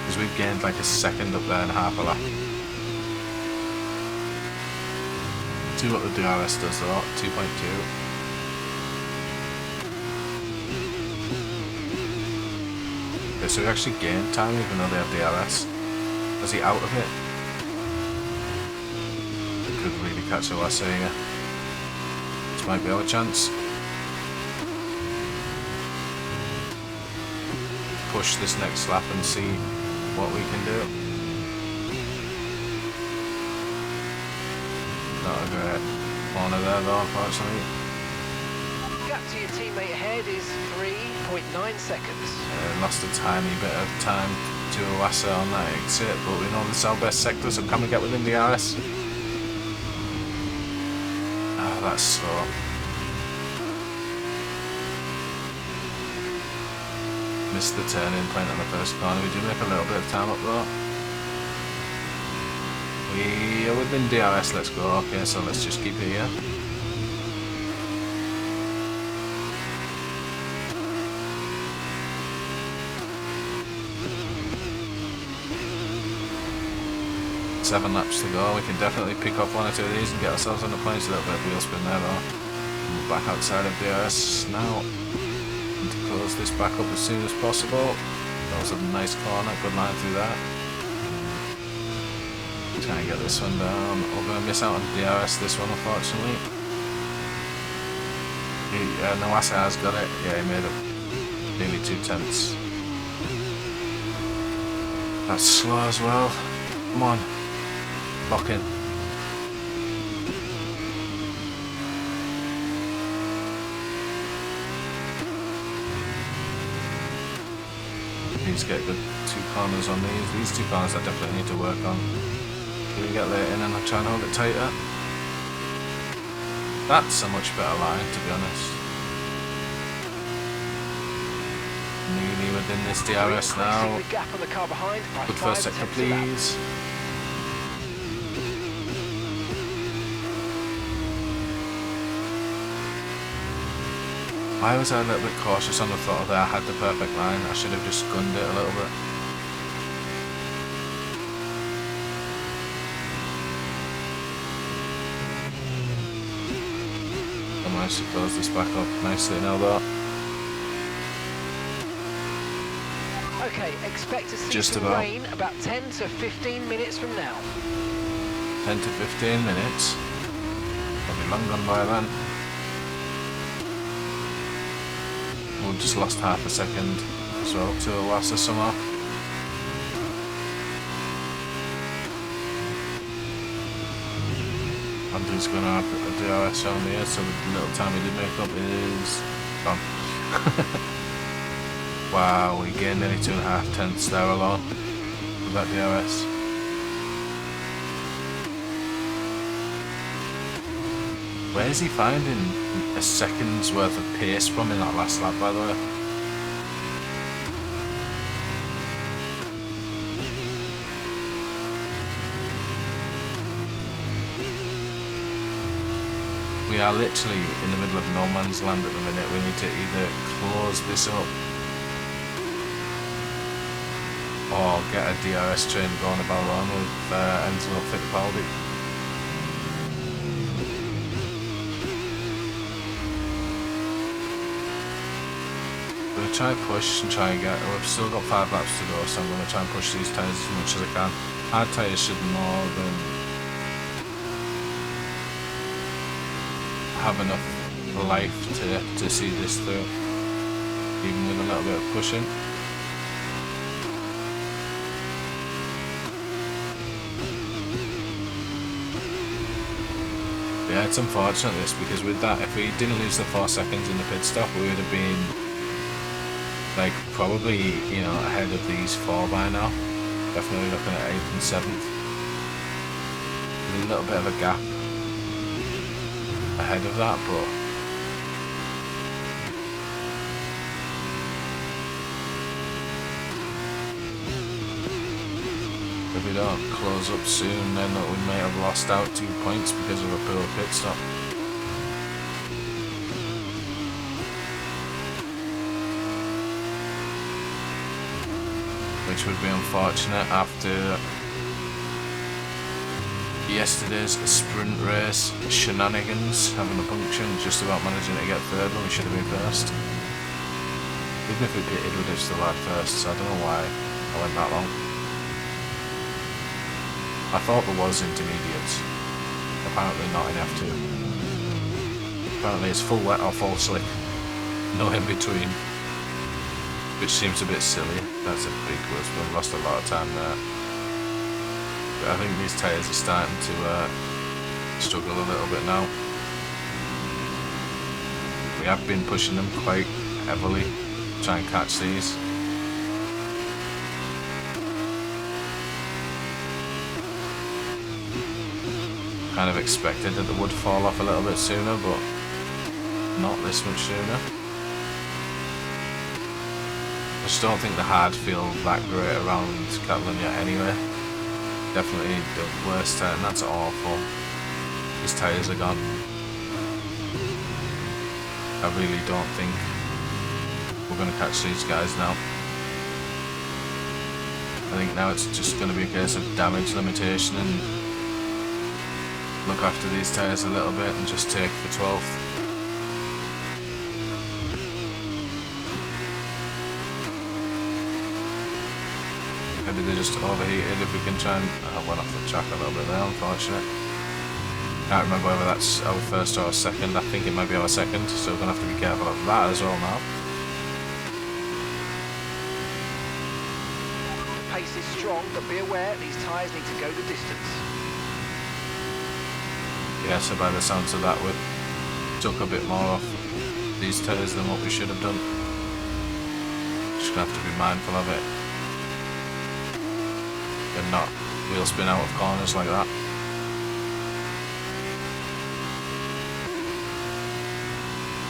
Because we've gained like a second up there and half a lap. See what the DRS does though. 2.2. Okay, so we actually gained time even though they have DRS. Was he out of it? We could really catch a lesser here. This might be our chance. Push this next lap and see what we can do. Not a great corner there though, unfortunately. Gap to your teammate ahead is 3.9 seconds. Lost a tiny bit of time to Iwasa on that exit, but we know this is our best sector, so can we get within the RS? Oh, that's slow. Missed the turning point on the first corner. We do make a little bit of time up though. We are within DRS, let's go. Okay, so let's just keep it here. Seven laps to go. We can definitely pick off one or two of these and get ourselves on the points. A little bit of wheel spin there though. We're back outside of DRS now. Need to close this back up as soon as possible. That was a nice corner, good line through that. Try and get this one down. We're going to miss out on DRS this one, unfortunately. Iwasa has got it. Yeah, he made up nearly 2/10. That's slow as well. Come on. Lock in. Need to get good two corners on these. These two corners I definitely need to work on. Can we get later in and I'll try and hold it tighter? That's a much better line, to be honest. Nearly within this DRS now. Good first sector, please. Why was I a little bit cautious on the throttle there? I had the perfect line. I should have just gunned it a little bit. I managed to close this back up nicely now though. Okay, expect to see Just some about. rain about 10 to 15 minutes from now. 10 to 15 minutes. Probably long gone by then. We've just lost half a second as well to Iwasa somehow. Andrew's going to have a DRS on here, so the little time we did make up is gone. Wow, we gained nearly 2.5 tenths there alone with that DRS. Where's he finding a second's worth of pace from in that last lap, by the way? We are literally in the middle of no man's land at the minute. We need to either close this up or get a DRS train going about on with Enzo Fittipaldi. I'm going to try and push and try and get. We've still got 5 laps to go, so I'm going to try and push these tyres as much as I can. Hard tyres should more than have enough life to see this through, even with a little bit of pushing. Yeah, it's unfortunate this, because with that, if we didn't lose the 4 seconds in the pit stop, we would have been like probably, you know, ahead of these 4 by now. Definitely looking at 8th and 7th. There's a little bit of a gap ahead of that, but If we don't close up soon, then we may have lost out 2 points because of a poor pit stop. Which would be unfortunate after yesterday's sprint race shenanigans, having a puncture and just about managing to get third when we should have been first. Even if we pitted, we'd have still had first, so I don't know why I went that long. I thought there was intermediates, apparently not in F2. Apparently it's full wet or full slick, no in between, which seems a bit silly. That's a big loss, we've lost a lot of time there. But I think these tyres are starting to struggle a little bit now. We have been pushing them quite heavily to try and catch these. Kind of expected that they would fall off a little bit sooner, but not this much sooner. I just don't think the hard feel that great around Catalunya anyway. Definitely the worst tire, and that's awful. His tyres are gone. I really don't think we're going to catch these guys now. I think now it's just going to be a case of damage limitation and look after these tyres a little bit and just take the 12th. Maybe they just overheated. If we can try and... I went off the track a little bit there, unfortunate. Can't remember whether that's our first or our second. I think it might be our second, so we're going to have to be careful of that as well now. The pace is strong, but be aware these tyres need to go the distance. Yeah, so by the sounds of that, we took a bit more off these tyres than what we should have done. Just going to have to be mindful of it. And not wheel spin out of corners like that.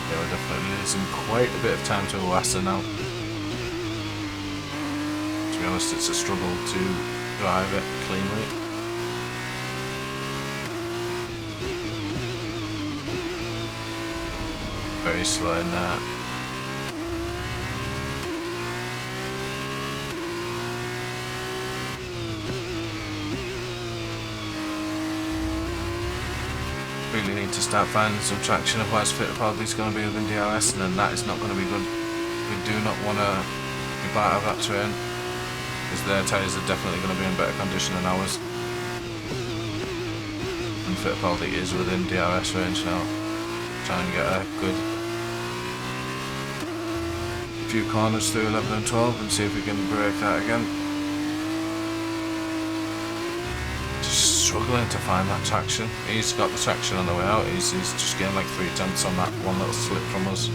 Yeah, we're definitely losing quite a bit of time to Oasa now. To be honest, it's a struggle to drive it cleanly. Very slow in there. Really need to start finding some traction, otherwise Fittipaldi's going to be within DRS, and then that is not going to be good. We do not want to be part of that train, because their tyres are definitely going to be in better condition than ours. And Fittipaldi is within DRS range now. Try and get a good few corners through 11 and 12 and see if we can break that again. Struggling to find that traction. He's got the traction on the way out. He's just getting like 3/10 on that one little slip from us.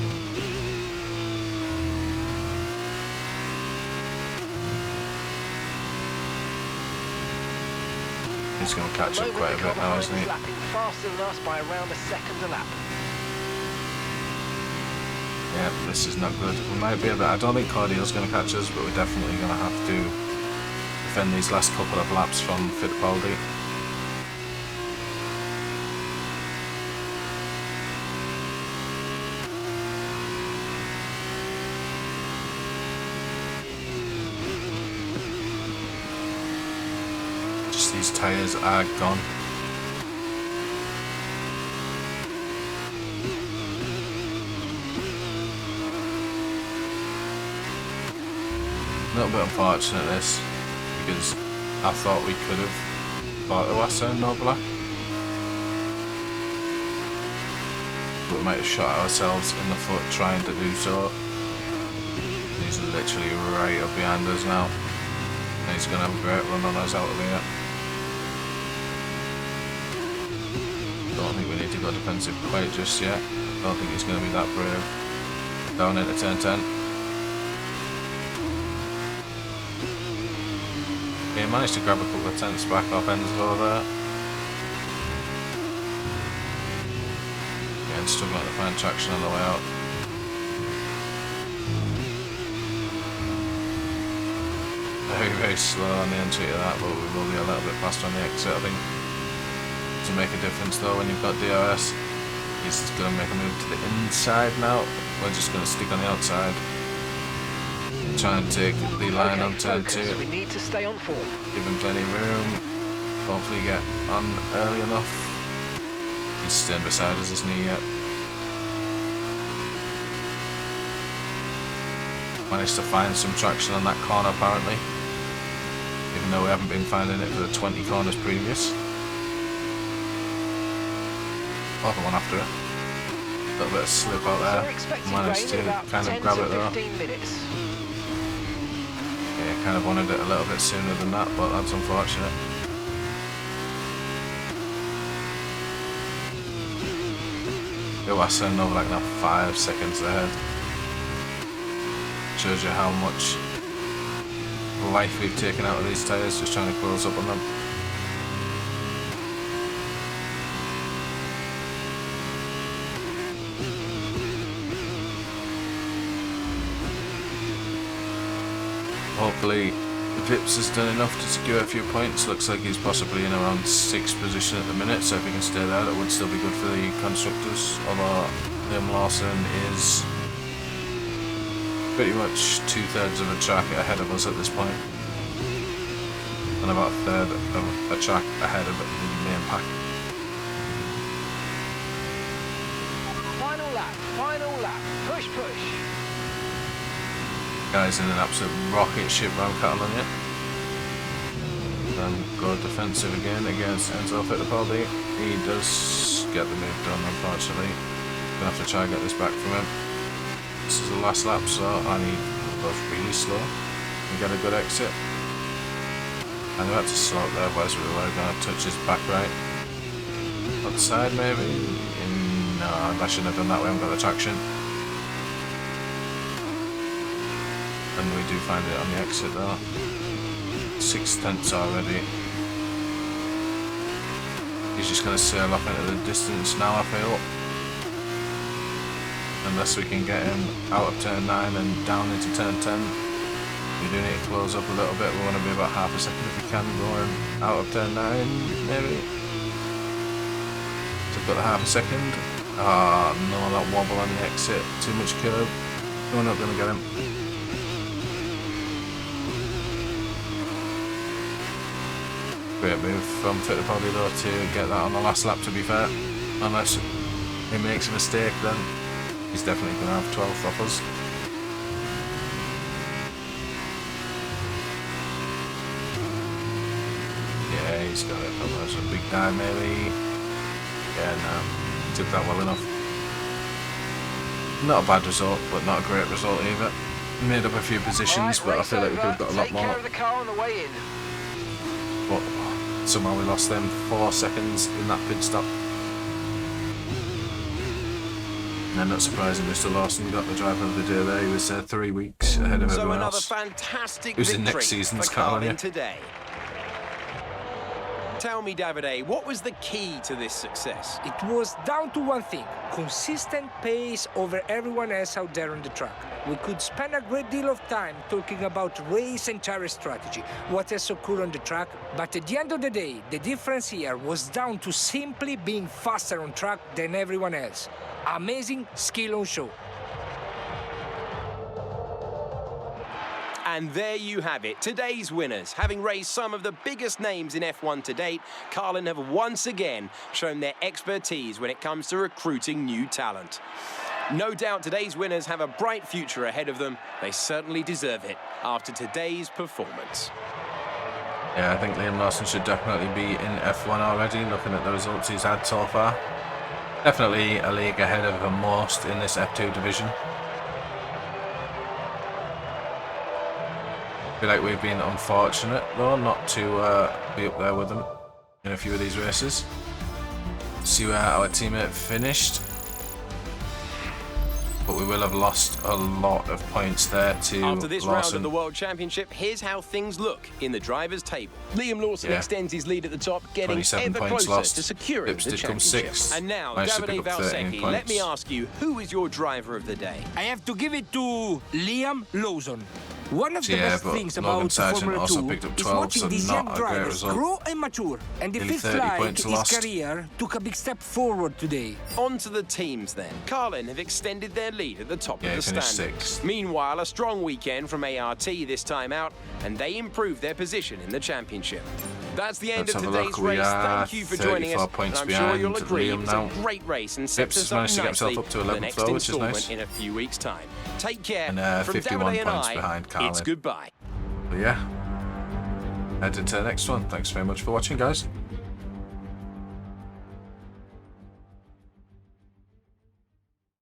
He's going to catch up quite a bit now, isn't he? Lapping faster than us by around a second a lap. Yeah, this is not good. We might be able to, I don't think Cordial's going to catch us, but we're definitely going to have to defend these last couple of laps from Fittipaldi. Just these tyres are gone. A little bit unfortunate this, because I thought we could have bought Oasa and no black, but we might have shot ourselves in the foot trying to do so. He's literally right up behind us now, and he's going to have a great run on us out of here. Don't think we need to go defensive quite just yet. Don't think he's going to be that brave. Down into turn 10. He managed to grab a couple of tenths back off Enzo there. Again, struggling to find traction on the way out. very slow on the entry to that, but we will be a little bit faster on the exit, I think. To make a difference though when you've got DRS. He's just going to make a move to the inside now. We're just going to stick on the outside. Try and take the line on turn 2. We need to stay on form. Give him plenty of room. Hopefully get on early enough. He's staying beside us, isn't he, yet? Managed to find some traction on that corner apparently. Even though we haven't been finding it for the 20 corners previous. Other one after it. A little bit of slip out there. Managed to kind of grab it though. Yeah, kind of wanted it a little bit sooner than that, but that's unfortunate. It was over like now 5 seconds ahead. Shows you how much life we've taken out of these tyres, just trying to close up on them. Hopefully Vips has done enough to secure a few points. Looks like he's possibly in around 6th position at the minute, so if he can stay there that would still be good for the constructors, although Liam Lawson is pretty much 2/3 of a track ahead of us at this point, and about 1/3 of a track ahead of the main pack. Final lap, push. Guy's in an absolute rocket ship around Catalunya. And go defensive again against Enzo Fittipaldi. He does get the move done, unfortunately. Gonna have to try and get this back from him. This is the last lap, so I need to go really slow and get a good exit. I knew I had to slow up there, otherwise we were going to touch his back right. Outside maybe? No, I shouldn't have done that, we haven't got the traction. And we do find it on the exit though. 6/10 already. He's just going to sail off into the distance now, I feel. Unless we can get him out of turn 9 and down into turn 10. We do need to close up a little bit. We want to be about half a second if we can, going out of turn 9 maybe. So we've got the half a second. Ah, no, that wobble on the exit. Too much curb. We're not going to get him. Great move from Fittipaldi though to get that on the last lap, to be fair. Unless he makes a mistake, then he's definitely going to have 12th off us. Yeah, he's got it. That's a big dive maybe. Yeah, no. Took that well enough. Not a bad result, but not a great result either. Made up a few positions, but I feel like we could have got a lot more. Take care of the car on the way in. But somehow we lost them 4 seconds in that pit stop. And not surprising, Mr. Lawson got the driver of the day there. He was 3 weeks ahead of everyone else. So another fantastic Who's in next victory season's for Carlin Catalunya today. Tell me, Davide, what was the key to this success? It was down to one thing: consistent pace over everyone else out there on the track. We could spend a great deal of time talking about race and tire strategy, what has occurred on the track, but at the end of the day, the difference here was down to simply being faster on track than everyone else. Amazing skill on show. And there you have it, today's winners. Having raised some of the biggest names in F1 to date, Carlin have once again shown their expertise when it comes to recruiting new talent. No doubt today's winners have a bright future ahead of them. They certainly deserve it after today's performance. Yeah, I think Liam Lawson should definitely be in F1 already, looking at the results he's had so far. Definitely a league ahead of most in this F2 division. I feel like we've been unfortunate though not to be up there with them in a few of these races. See where our teammate finished. But we will have lost a lot of points there to After this Lawson. round of the World Championship, here's how things look in the drivers' table. Liam Lawson extends his lead at the top, getting 27 ever points closer lost. to securing Vips the did come championship. 6th. And now, Managed to Davide pick up 13 Valsecchi, points. let me ask you, who is your driver of the day? I have to give it to Liam Lawson. One of So the yeah, best but things Logan about Sargent Formula also 2 picked up is 12, watching so these not young a great drivers result. grow and mature. And the Nearly fifth 30 flight points in his lost. career took a big step forward today. On to the teams then. Carlin have extended their lead at the top Yeah, of the he finished standings. sixth. Meanwhile, a strong weekend from ART this time out, and they improved their position in the championship. That's the end Let's of have a today's look. We race. are Thank you for joining us. 34 And points I'm sure behind you'll agree it Liam was now. a great race and Phipps sets us has up managed to get himself nicely up to for the 11th next though, which is instalment nice. in a few weeks' time. Take care. And From 51 Davide and points I, behind Carlin. it's goodbye. But yeah, head into the next one. Thanks very much for watching, guys.